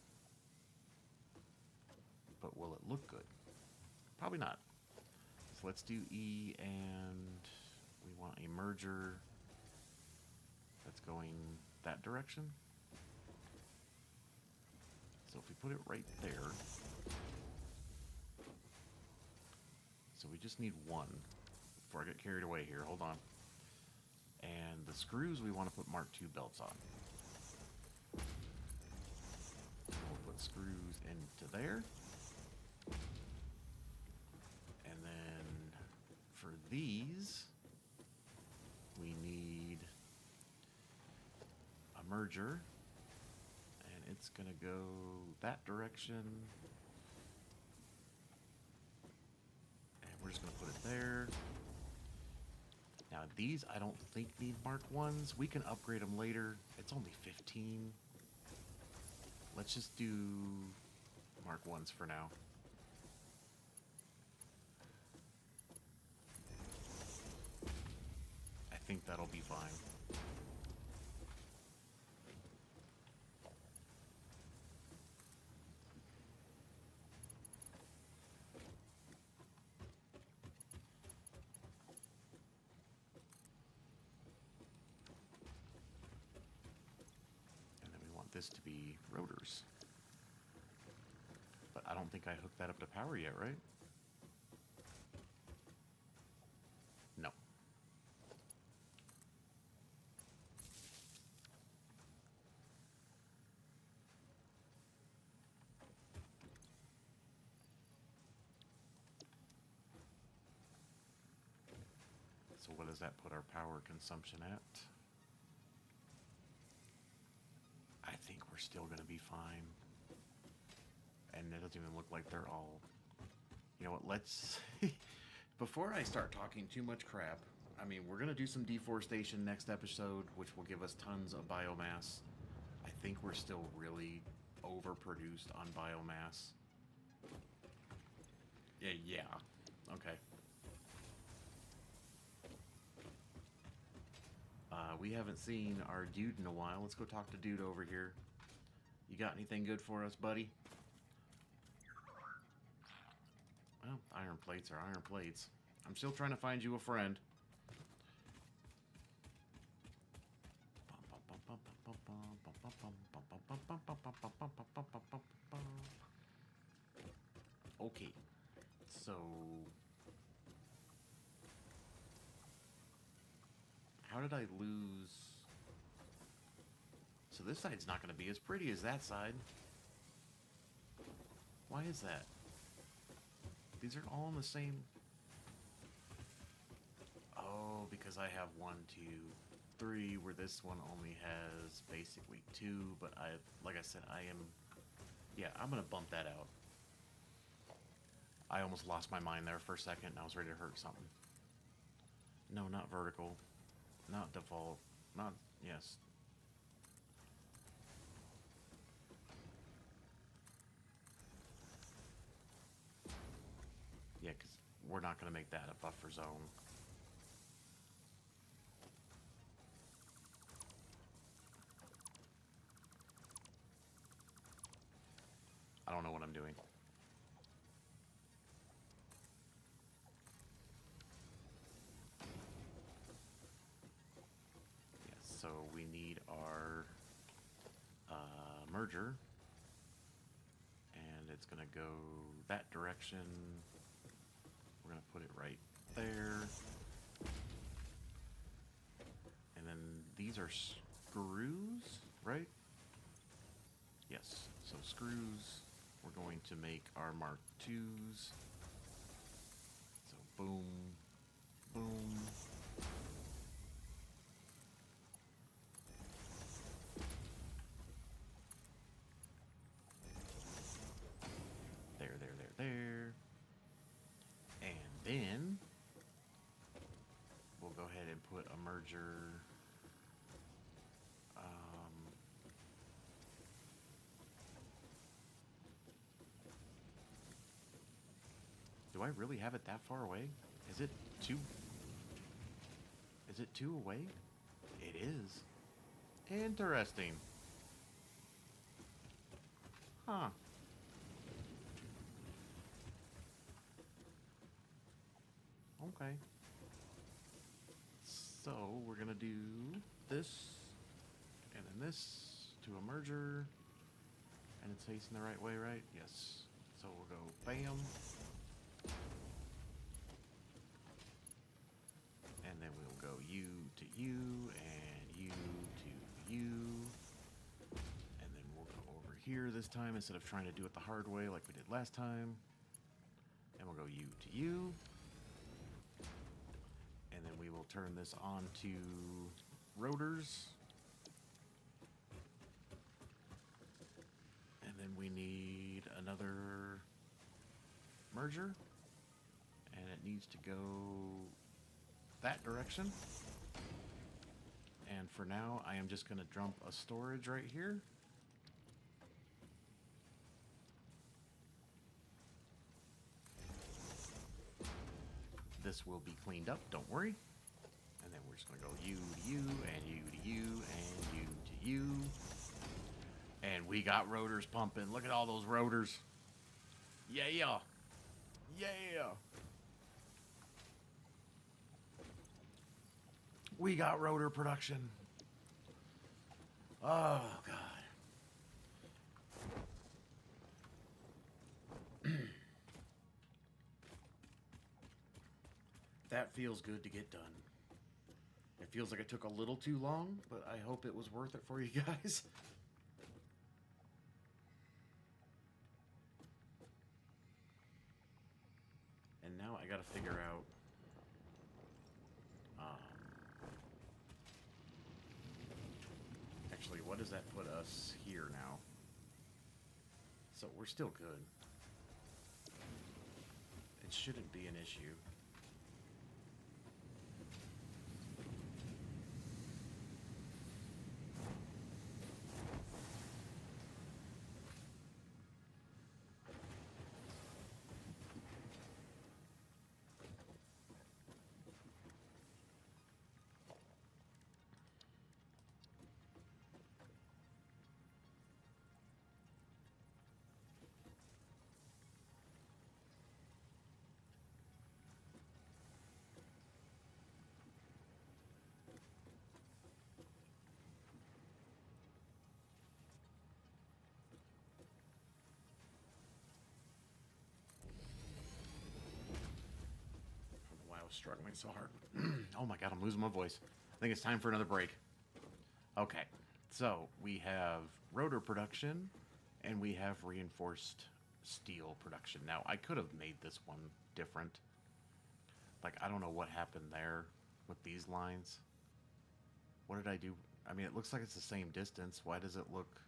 but will it look good? Probably not. So let's do E, and we want a merger that's going that direction. So if we put it right there, so we just need one before I get carried away here. Hold on. And the screws we want to put Mark II belts on. We'll put screws into there. And then for these, we need a merger. And it's going to go that direction. And we're just going to put it there. Now these I don't think need Mark 1s. We can upgrade them later. It's only 15. Let's just do Mark 1s for now. I think that'll be fine. And then we want this to be rotors. But I don't think I hooked that up to power yet, right? So what does that put our power consumption at? I think we're still going to be fine. And it doesn't even look like they're all... You know what, let's... Before I start talking too much crap, I mean, we're going to do some deforestation next episode, which will give us tons of biomass. I think we're still really overproduced on biomass. Yeah. Okay. We haven't seen our dude in a while. Let's go talk to dude over here. You got anything good for us, buddy? Well, iron plates are iron plates. I'm still trying to find you a friend. Okay, so how did I lose? So this side's not going to be as pretty as that side. Why is that? These are all in the same... Oh, because I have 1, 2, 3, where this one only has basically 2, but like I said, yeah, I'm going to bump that out. I almost lost my mind there for a second, and I was ready to hurt something. No, not vertical. Not default. Not... Yes. Yeah, because we're not going to make that a buffer zone. I don't know what I'm doing. Yes, so we need our merger. And it's going to go that direction. We're going to put it right there. And then these are screws, right? Yes, so screws. We're going to make our Mark IIs. So boom, boom. There. And then we'll go ahead and put a merger. Do I really have it that far away? Is it too away? It is. Interesting. Huh. Okay. So we're gonna do this and then this to a merger, and it's facing the right way, right? Yes. So we'll go bam. And then we'll go U to U and U to U. And then we'll go over here this time instead of trying to do it the hard way like we did last time. And we'll go U to U. And then we will turn this on to rotors. And then we need another merger. And it needs to go that direction. And for now, I am just going to dump a storage right here. This will be cleaned up, don't worry. And then we're just going to go U to U, and U to U, and U to U. And we got rotors pumping. Look at all those rotors. Yeah. We got rotor production. Oh, God. That feels good to get done. It feels like it took a little too long, but I hope it was worth it for you guys. And now I gotta figure out does that put us here now? So we're still good. It shouldn't be an issue. Why I was struggling so hard. Oh my god, I'm losing my voice. I think it's time for another break. Okay, so we have rotor production and we have reinforced steel production. Now, I could have made this one different. Like, I don't know what happened there with these lines. What did I do? I mean, it looks like it's the same distance. Why does it look...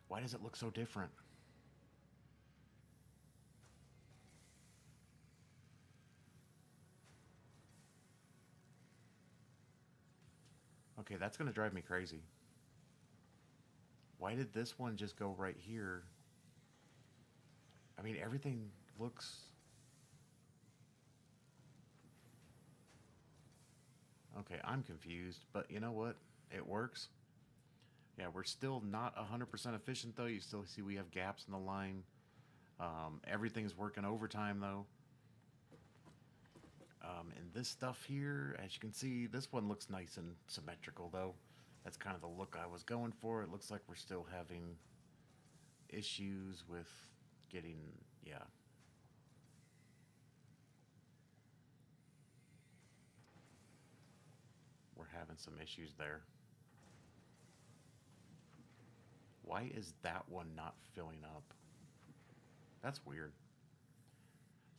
Why does it look so different? Okay, that's going to drive me crazy. Why did this one just go right here? I mean, everything looks... Okay, I'm confused, but you know what? It works. Yeah, we're still not 100% efficient, though. You still see we have gaps in the line. Everything's working overtime, though. And this stuff here, as you can see, this one looks nice and symmetrical, though. That's kind of the look I was going for. It looks like we're still having issues with getting, yeah. We're having some issues there. Why is that one not filling up? That's weird.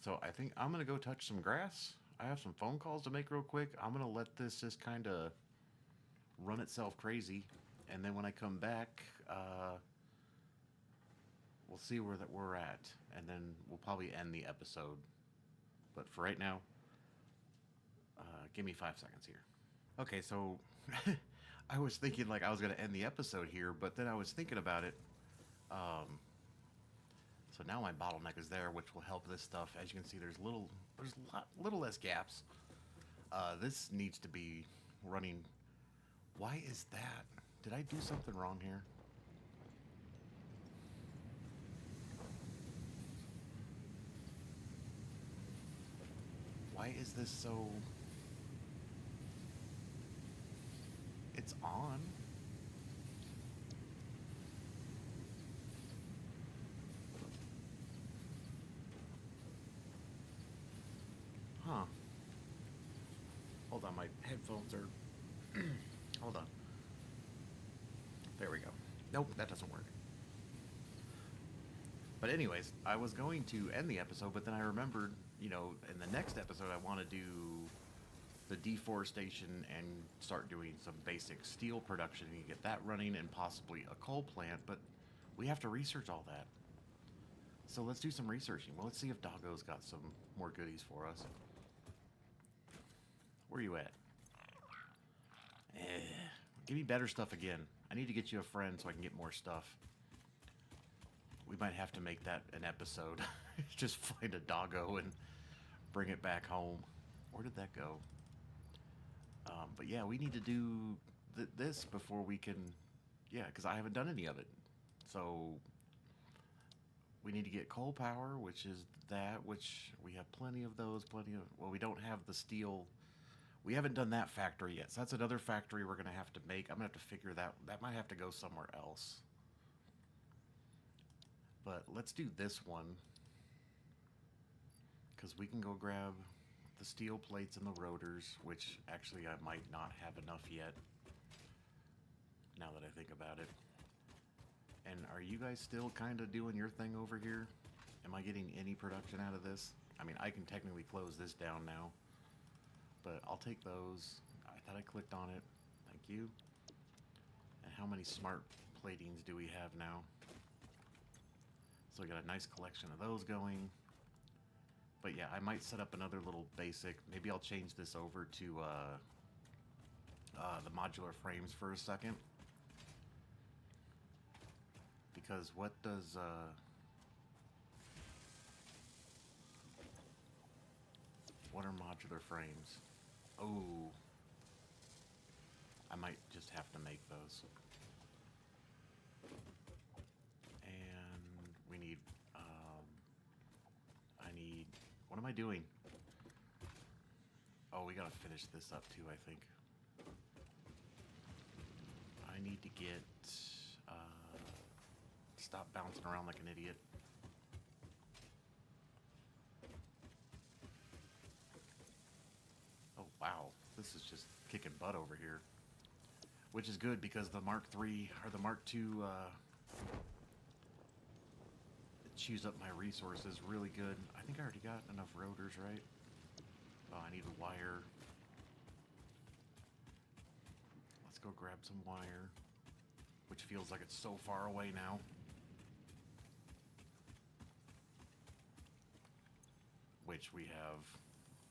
So I think I'm going to go touch some grass. I have some phone calls to make real quick. I'm going to let this just kind of run itself crazy. And then when I come back, we'll see where that we're at. And then we'll probably end the episode. But for right now, give me 5 seconds here. Okay, so I was thinking like I was going to end the episode here, but then I was thinking about it. So now my bottleneck is there, which will help this stuff. As you can see, there's little less gaps. This needs to be running. Why is that? Did I do something wrong here? Why is this so... It's on. Huh. Hold on, my headphones are... Hold on. There we go. Nope, that doesn't work. But anyways, I was going to end the episode, but then I remembered, you know, in the next episode I want to do the deforestation and start doing some basic steel production and get that running and possibly a coal plant, but we have to research all that. So let's do some researching. Well, let's see if Doggo's got some more goodies for us. Where are you at? Give me better stuff again. I need to get you a friend so I can get more stuff. We might have to make that an episode. Just find a Doggo and bring it back home. Where did that go? But yeah, we need to do this before we can... Yeah, because I haven't done any of it. So we need to get coal power, which is that, which we have plenty of those, well, we don't have the steel. We haven't done that factory yet. So that's another factory we're going to have to make. I'm going to have to figure that might have to go somewhere else. But let's do this one, because we can go grab the steel plates and the rotors, which actually I might not have enough yet, now that I think about it. And are you guys still kind of doing your thing over here? Am I getting any production out of this? I mean, I can technically close this down now, but I'll take those. I thought I clicked on it. Thank you. And how many smart platings do we have now? So we got a nice collection of those going. But yeah, I might set up another little basic. Maybe I'll change this over to the modular frames for a second. Because what does... what are modular frames? Oh, I might just have to make those. And we need, I need, what am I doing? Oh, we gotta finish this up too, I think. I need to get, stop bouncing around like an idiot. Oh, wow. This is just kicking butt over here. Which is good because the Mark III or the Mark II chews up my resources really good. I think I already got enough rotors, right? Oh, I need a wire. Let's go grab some wire, which feels like it's so far away now. Which we have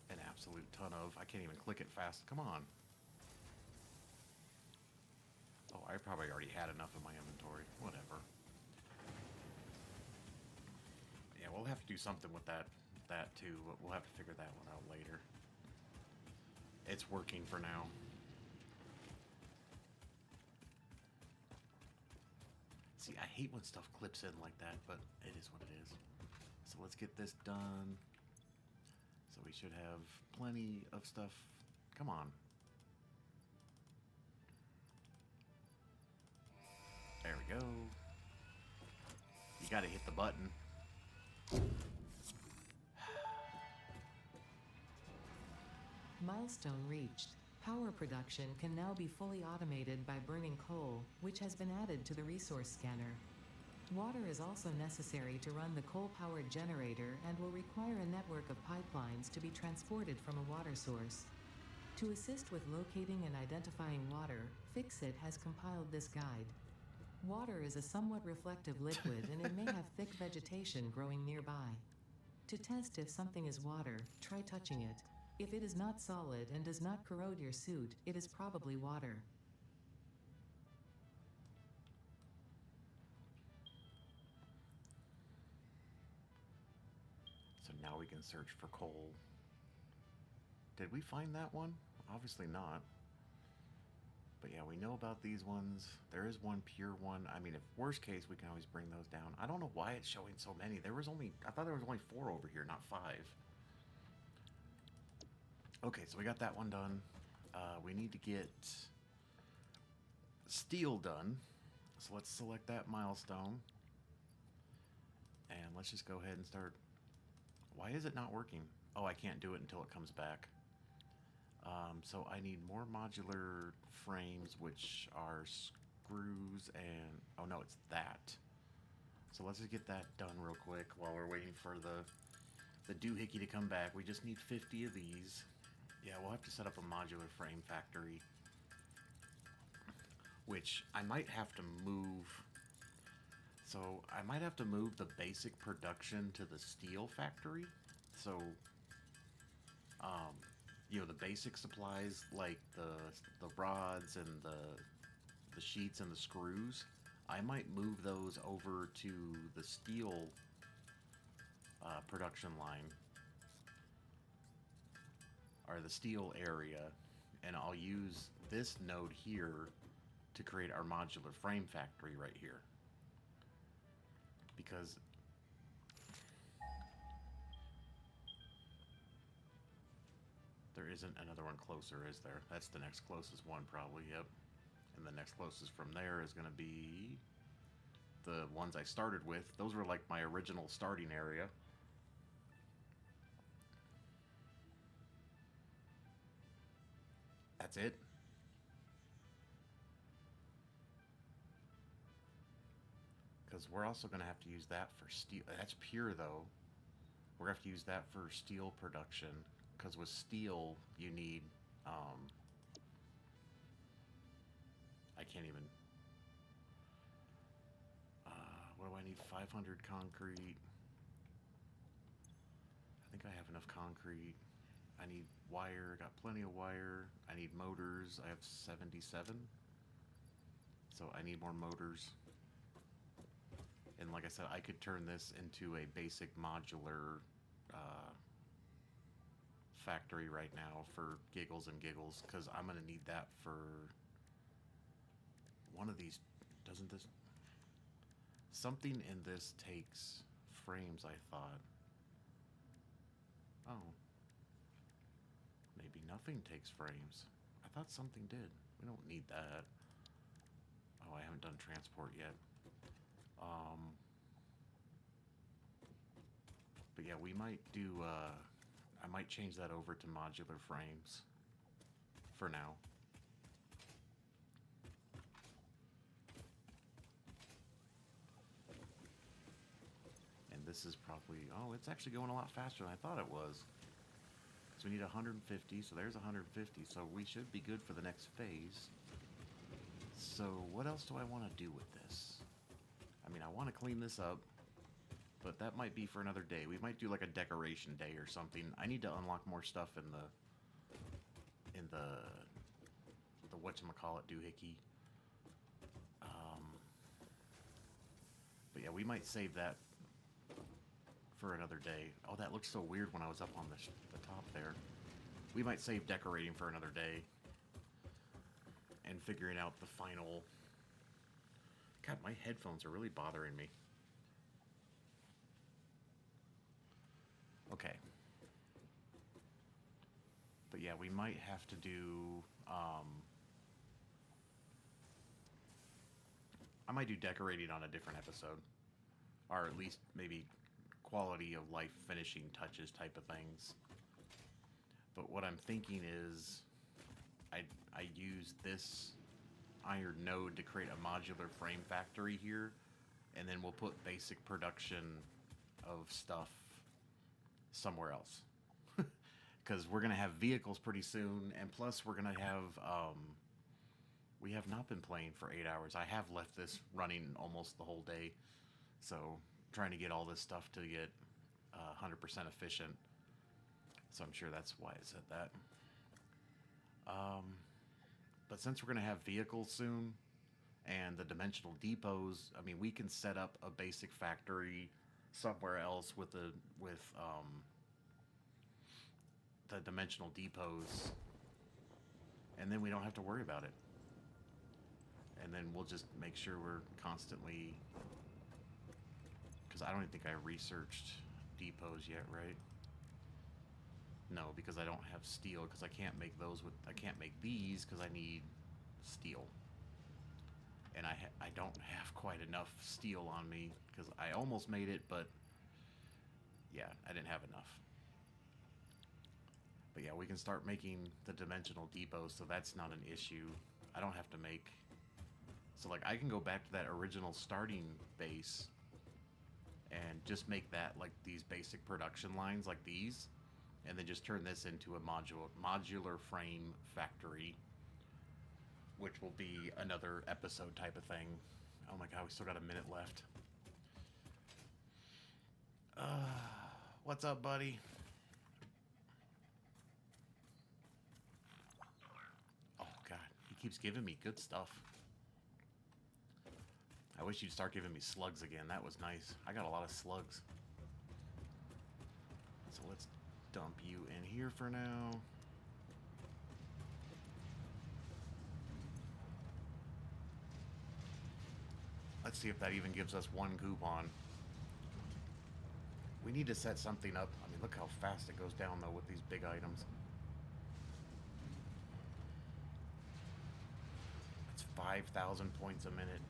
an absolute ton of. I can't even click it fast. Come on. Oh, I probably already had enough in my inventory. Whatever. Yeah, we'll have to do something with that too, but we'll have to figure that one out later. It's working for now. See, I hate when stuff clips in like that, but it is what it is. So let's get this done. So we should have plenty of stuff. Come on. There we go. You gotta hit the button. Milestone reached. Power production can now be fully automated by burning coal, which has been added to the resource scanner. Water is also necessary to run the coal-powered generator and will require a network of pipelines to be transported from a water source. To assist with locating and identifying water, Fixit has compiled this guide. Water is a somewhat reflective liquid and it may have thick vegetation growing nearby. To test if something is water, try touching it. If it is not solid and does not corrode your suit, it is probably water. So now we can search for coal. Did we find that one? Obviously not. But yeah, we know about these ones. There is one pure one. I mean, if worst case, we can always bring those down. I don't know why it's showing so many. I thought there was only 4 over here, not 5. Okay, so we got that one done. We need to get steel done. So let's select that milestone. And let's just go ahead and start. Why is it not working? Oh, I can't do it until it comes back. So I need more modular frames, which are screws and... Oh no, it's that. So let's just get that done real quick while we're waiting for the doohickey to come back. We just need 50 of these. Yeah, we'll have to set up a modular frame factory, which I might have to move. So I might have to move the basic production to the steel factory. So, you know, the basic supplies like the rods and the sheets and the screws, I might move those over to the steel production line, or the steel area, and I'll use this node here to create our modular frame factory right here. Because there isn't another one closer, is there? That's the next closest one probably, yep. And the next closest from there is going to be the ones I started with. Those were like my original starting area. That's it. Because we're also going to have to use that for steel. That's pure though. We're going to have to use that for steel production, because with steel, you need, I can't even, what do I need? 500 concrete. I think I have enough concrete. I need wire, got plenty of wire. I need motors, I have 77. So I need more motors. And like I said, I could turn this into a basic modular factory right now for giggles and giggles, because I'm going to need that for one of these. Doesn't this... Something in this takes frames, I thought. Oh. Maybe nothing takes frames. I thought something did. We don't need that. Oh, I haven't done transport yet. But yeah, we might do, I might change that over to modular frames for now. And this is probably, oh, it's actually going a lot faster than I thought it was. So we need 150, so there's 150, so we should be good for the next phase. So what else do I want to do with this? I mean, I want to clean this up, but that might be for another day. We might do like a decoration day or something. I need to unlock more stuff in the whatchamacallit doohickey. But yeah, we might save that for another day. Oh, that looked so weird when I was up on the top there. We might save decorating for another day and figuring out the final... God, my headphones are really bothering me. Okay. But yeah, we might have to do... I might do decorating on a different episode. Or at least maybe quality of life finishing touches type of things. But what I'm thinking is I use this iron node to create a modular frame factory here, and then we'll put basic production of stuff somewhere else. Because we're going to have vehicles pretty soon, and plus we're going to have, we have not been playing for 8 hours. I have left this running almost the whole day, so trying to get all this stuff to get 100% efficient. So I'm sure that's why it said that. But since we're going to have vehicles soon, and the dimensional depots, I mean, we can set up a basic factory somewhere else with the dimensional depots, and then we don't have to worry about it. And then we'll just make sure we're constantly, because I don't even think I researched depots yet, right? No, because I don't have steel, because I can't make those with, I can't make these because I need steel. And I don't have quite enough steel on me, because I almost made it, but yeah, I didn't have enough. But yeah, we can start making the dimensional depots, so that's not an issue. I don't have to make, so like I can go back to that original starting base and just make that like these basic production lines like these, and then just turn this into a modular frame factory, which will be another episode type of thing. Oh my god, we still got a minute left. What's up, buddy? Oh god, he keeps giving me good stuff. I wish you'd start giving me slugs again. That was nice. I got a lot of slugs. So let's dump you in here for now. Let's see if that even gives us one coupon. We need to set something up. I mean, look how fast it goes down, though, with these big items. It's 5,000 points a minute.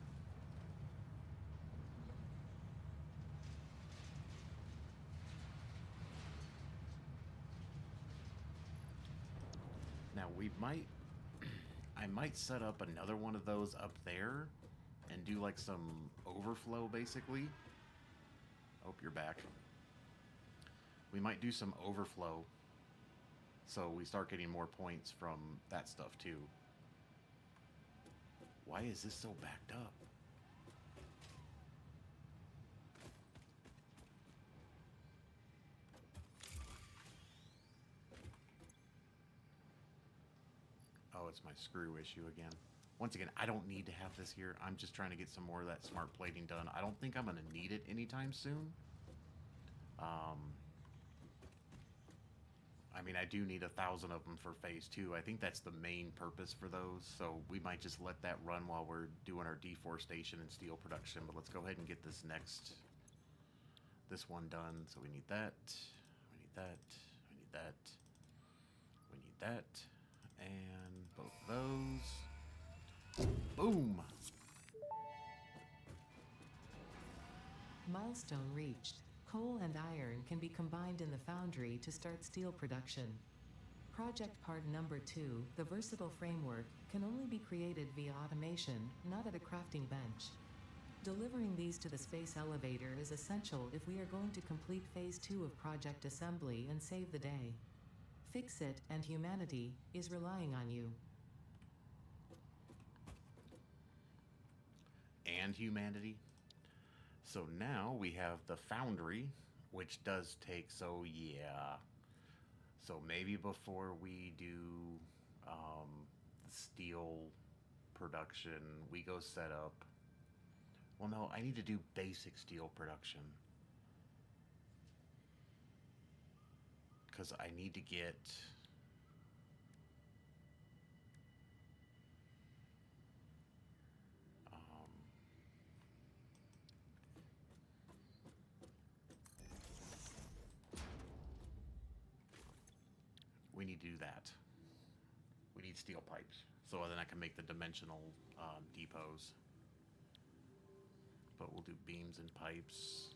Now, we might... I might set up another one of those up there and do, like, some overflow, basically. Hope you're back. We might do some overflow, so we start getting more points from that stuff too. Why is this so backed up? Oh, it's my screw issue again. Once again, I don't need to have this here. I'm just trying to get some more of that smart plating done. I don't think I'm going to need it anytime soon. I mean, I do need 1,000 of them for phase 2. I think that's the main purpose for those. So we might just let that run while we're doing our deforestation and steel production. But let's go ahead and get this one done. So we need that. We need that. We need that. We need that. And both of those. Boom! Milestone reached. Coal and iron can be combined in the foundry to start steel production. Project part number 2, the versatile framework, can only be created via automation, not at a crafting bench. Delivering these to the space elevator is essential if we are going to complete phase 2 of project assembly and save the day. Fix It and humanity is relying on you. And humanity. So now we have the foundry, which does take, so yeah. So maybe before we do steel production, we go set up. Well, no, I need to do basic steel production. Because I need to get... we need to do that. We need steel pipes. So then I can make the dimensional depots. But we'll do beams and pipes.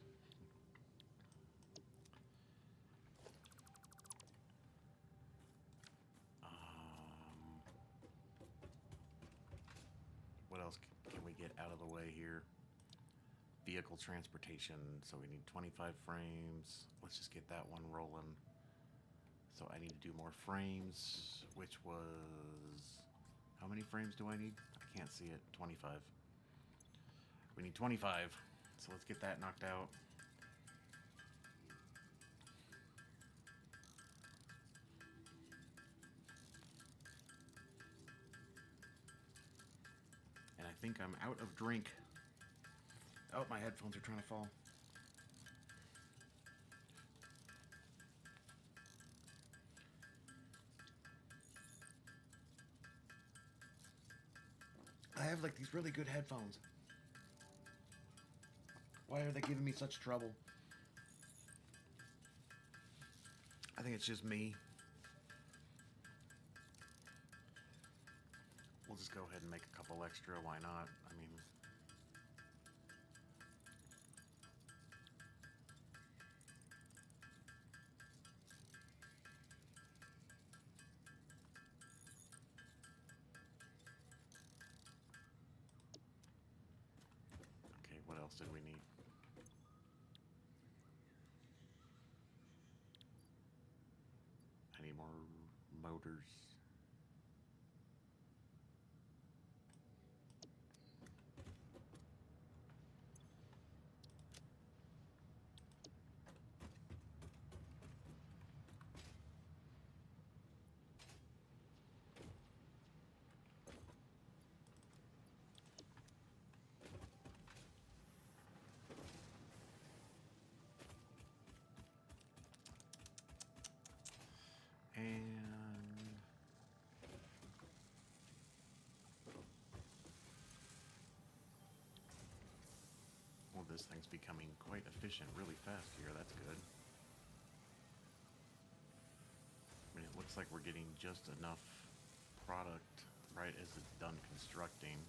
What else can we get out of the way here? Vehicle transportation. So we need 25 frames. Let's just get that one rolling. So I need to do more frames, which was... How many frames do I need? I can't see it. 25. We need 25. So let's get that knocked out. And I think I'm out of drink. Oh, my headphones are trying to fall. I have like these really good headphones. Why are they giving me such trouble? I think it's just me. We'll just go ahead and make a couple extra. Why not? I mean... Okay, what else did we need? I need more motors. And well, this thing's becoming quite efficient really fast here. That's good. I mean, it looks like we're getting just enough product right as it's done constructing.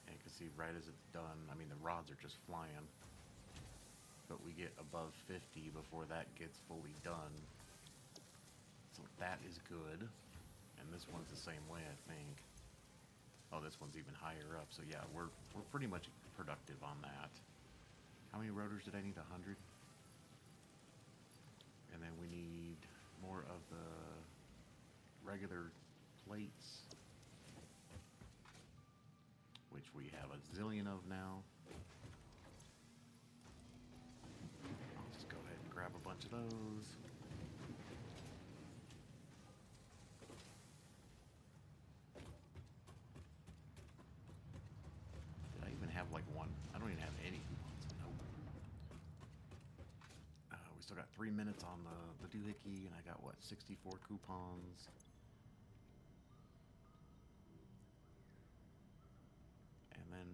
And you can see right as it's done, I mean, the rods are just flying. But we get above 50 before that gets fully done. So that is good. And this one's the same way, I think. Oh, this one's even higher up. So yeah, we're pretty much productive on that. How many rotors did I need? 100. And then we need more of the regular plates, which we have a zillion of now. I'll just go ahead and grab a bunch of those. Did I even have like one? I don't even have any coupons. Nope. We still got 3 minutes on the doohickey, and I got what, 64 coupons. And then,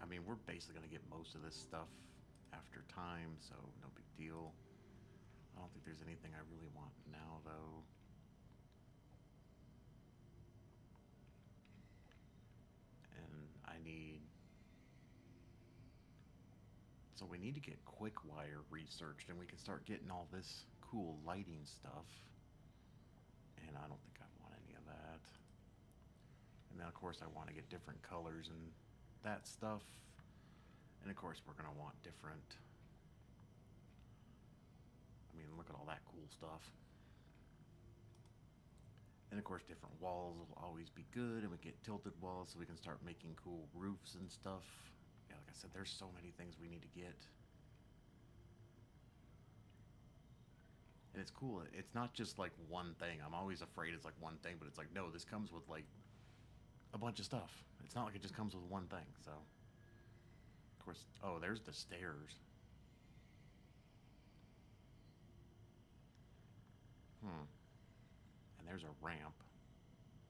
I mean, we're basically going to get most of this stuff after time, so no big deal. I don't think there's anything I really want now, though. And I need... So we need to get quick wire researched, and we can start getting all this cool lighting stuff. And I don't think I want any of that. And then, of course, I want to get different colors and that stuff. And, of course, we're going to want different... I mean, look at all that cool stuff. And, of course, different walls will always be good. And we get tilted walls so we can start making cool roofs and stuff. Yeah, like I said, there's so many things we need to get. And it's cool. It's not just like one thing. I'm always afraid it's like one thing, but it's like, no, this comes with like a bunch of stuff. It's not like it just comes with one thing. So, of course, oh, there's the stairs. And there's a ramp.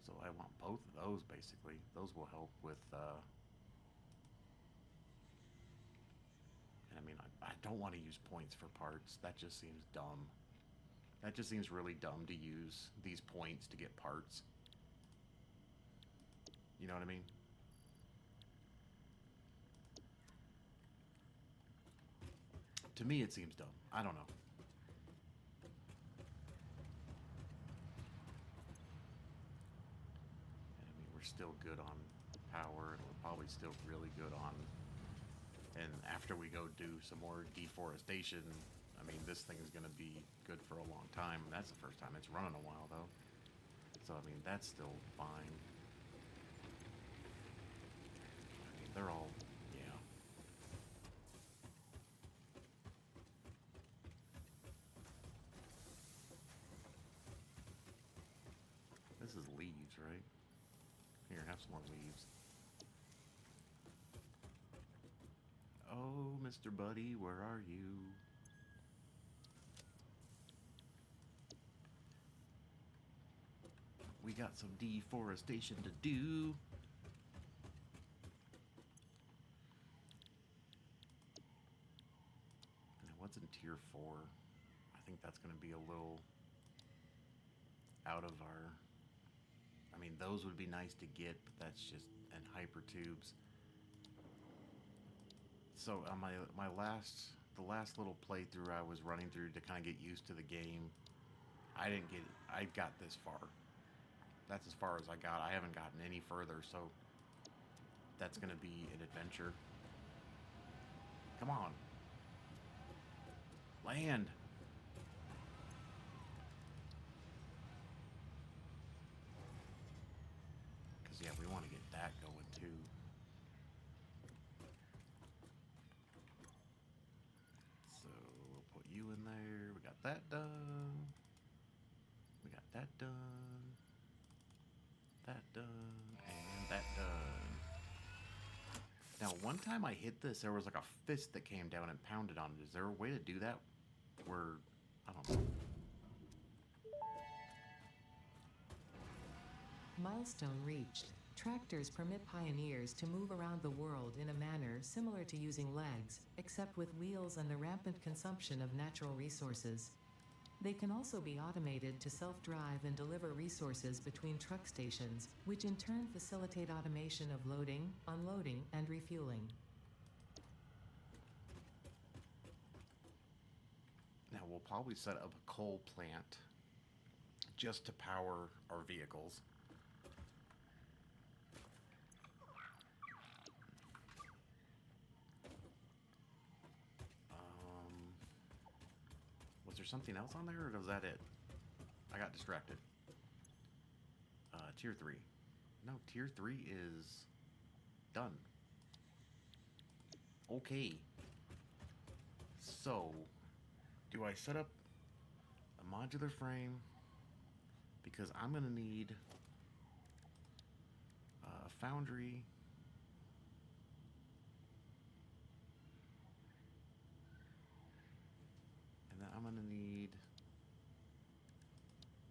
So I want both of those, basically. Those will help with, and I mean, I don't want to use points for parts. That just seems dumb. That just seems really dumb to use these points to get parts. You know what I mean? To me, it seems dumb. I don't know. I mean, we're still good on power, and we're probably still really good on... And after we go do some more deforestation, I mean, this thing is going to be good for a long time. That's the first time it's run in a while, though. So, I mean, that's still fine. I mean, they're all... yeah. This is leaves, right? Here, have some more leaves. Oh, Mr. Buddy, where are you? We got some deforestation to do. Now, what's in tier 4? I think that's going to be a little out of our... I mean, those would be nice to get, but that's just... and hypertubes. So on the last little playthrough I was running through to kind of get used to the game, I got this far. That's as far as I got. I haven't gotten any further, so that's going to be an adventure. Come on. Land. Because, yeah, we want to get that going, too. So, we'll put you in there. We got that done. We got that done. That done. And that done. Now, one time I hit this, there was like a fist that came down and pounded on it. Is there a way to do that where, I don't know. Milestone reached. Tractors permit pioneers to move around the world in a manner similar to using legs, except with wheels and the rampant consumption of natural resources. They can also be automated to self-drive and deliver resources between truck stations, which in turn facilitate automation of loading, unloading, and refueling. Now, we'll probably set up a coal plant just to power our vehicles. something else on there, or was that it? I got distracted. Tier 3. No, Tier 3 is done. Okay. So, do I set up a modular frame? Because I'm going to need a foundry. And then I'm going to need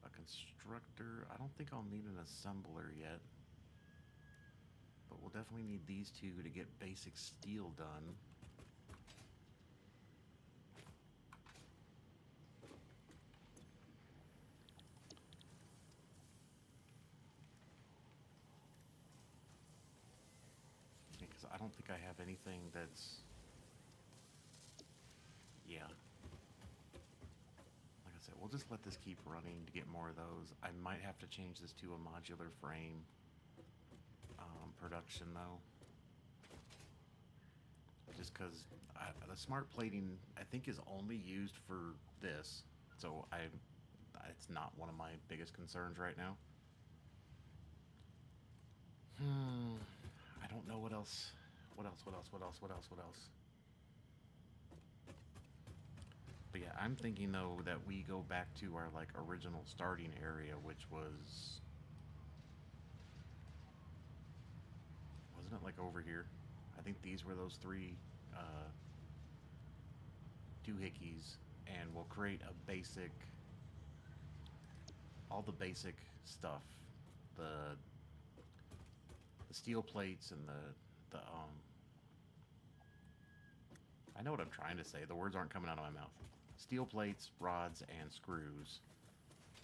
a constructor. I don't think I'll need an assembler yet. But we'll definitely need these two to get basic steel done. Because I don't think I have anything that's... Yeah. Like I said, we'll just let this keep running to get more of those. I might have to change this to a modular frame production, though. Just because the smart plating, I think, is only used for this. So it's not one of my biggest concerns right now. I don't know what else. What else? But yeah, I'm thinking though that we go back to our like original starting area, which was, wasn't it like over here? I think these were those three doohickeys, and we'll create a basic, all the basic stuff, the steel plates and the I know what I'm trying to say. The words aren't coming out of my mouth. Steel plates, rods, and screws.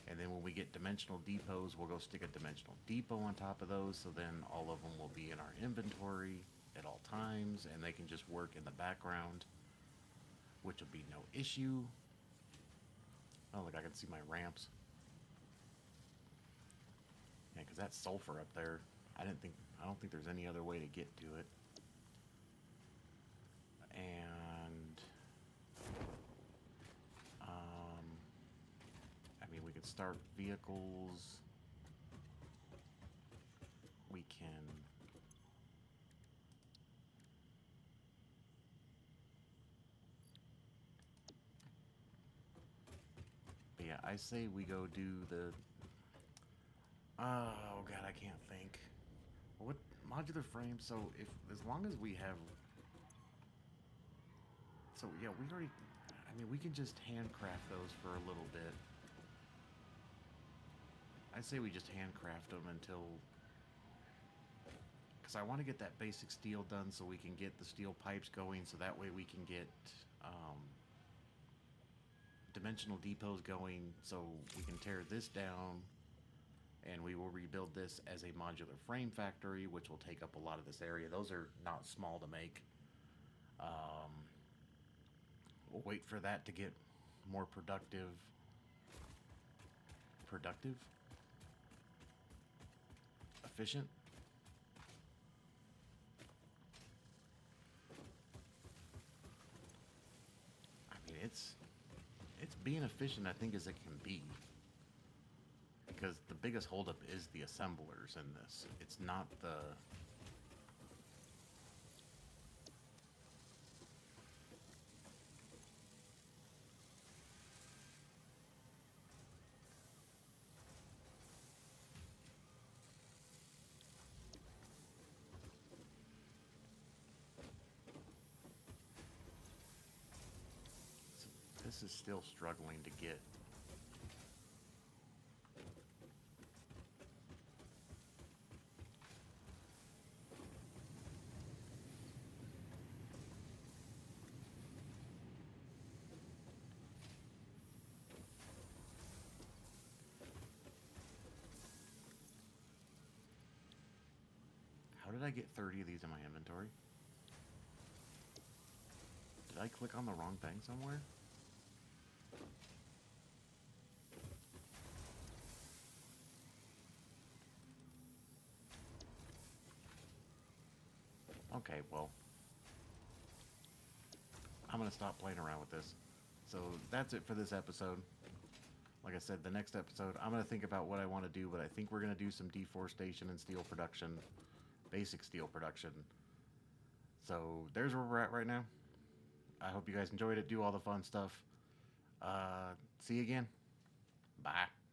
And then when we get dimensional depots, we'll go stick a dimensional depot on top of those, so then all of them will be in our inventory at all times, and they can just work in the background, which will be no issue. Oh, look, I can see my ramps. Yeah, because that's sulfur up there. I don't think there's any other way to get to it. And I mean, we could start vehicles. We can but yeah, I say we go do the oh god, I can't think. What modular frame? So if as long as we have, so yeah, we already, I mean, we can just handcraft those for a little bit. I say we just handcraft them until, because I want to get that basic steel done so we can get the steel pipes going, so that way we can get dimensional depots going, so we can tear this down and we will rebuild this as a modular frame factory, which will take up a lot of this area. Those are not small to make. We'll wait for that to get more productive. Efficient? I mean, it's being efficient, I think, as it can be. Because the biggest holdup is the assemblers in this. It's not the... This is still struggling to get. How did I get 30 of these in my inventory? Did I click on the wrong thing somewhere? Okay, well, I'm gonna stop playing around with this. So that's it for this episode. Like I said, the next episode, I'm going to think about what I want to do, but I think we're going to do some deforestation and steel production, basic steel production. So there's where we're at right now. I hope you guys enjoyed it. Do all the fun stuff. See you again. Bye.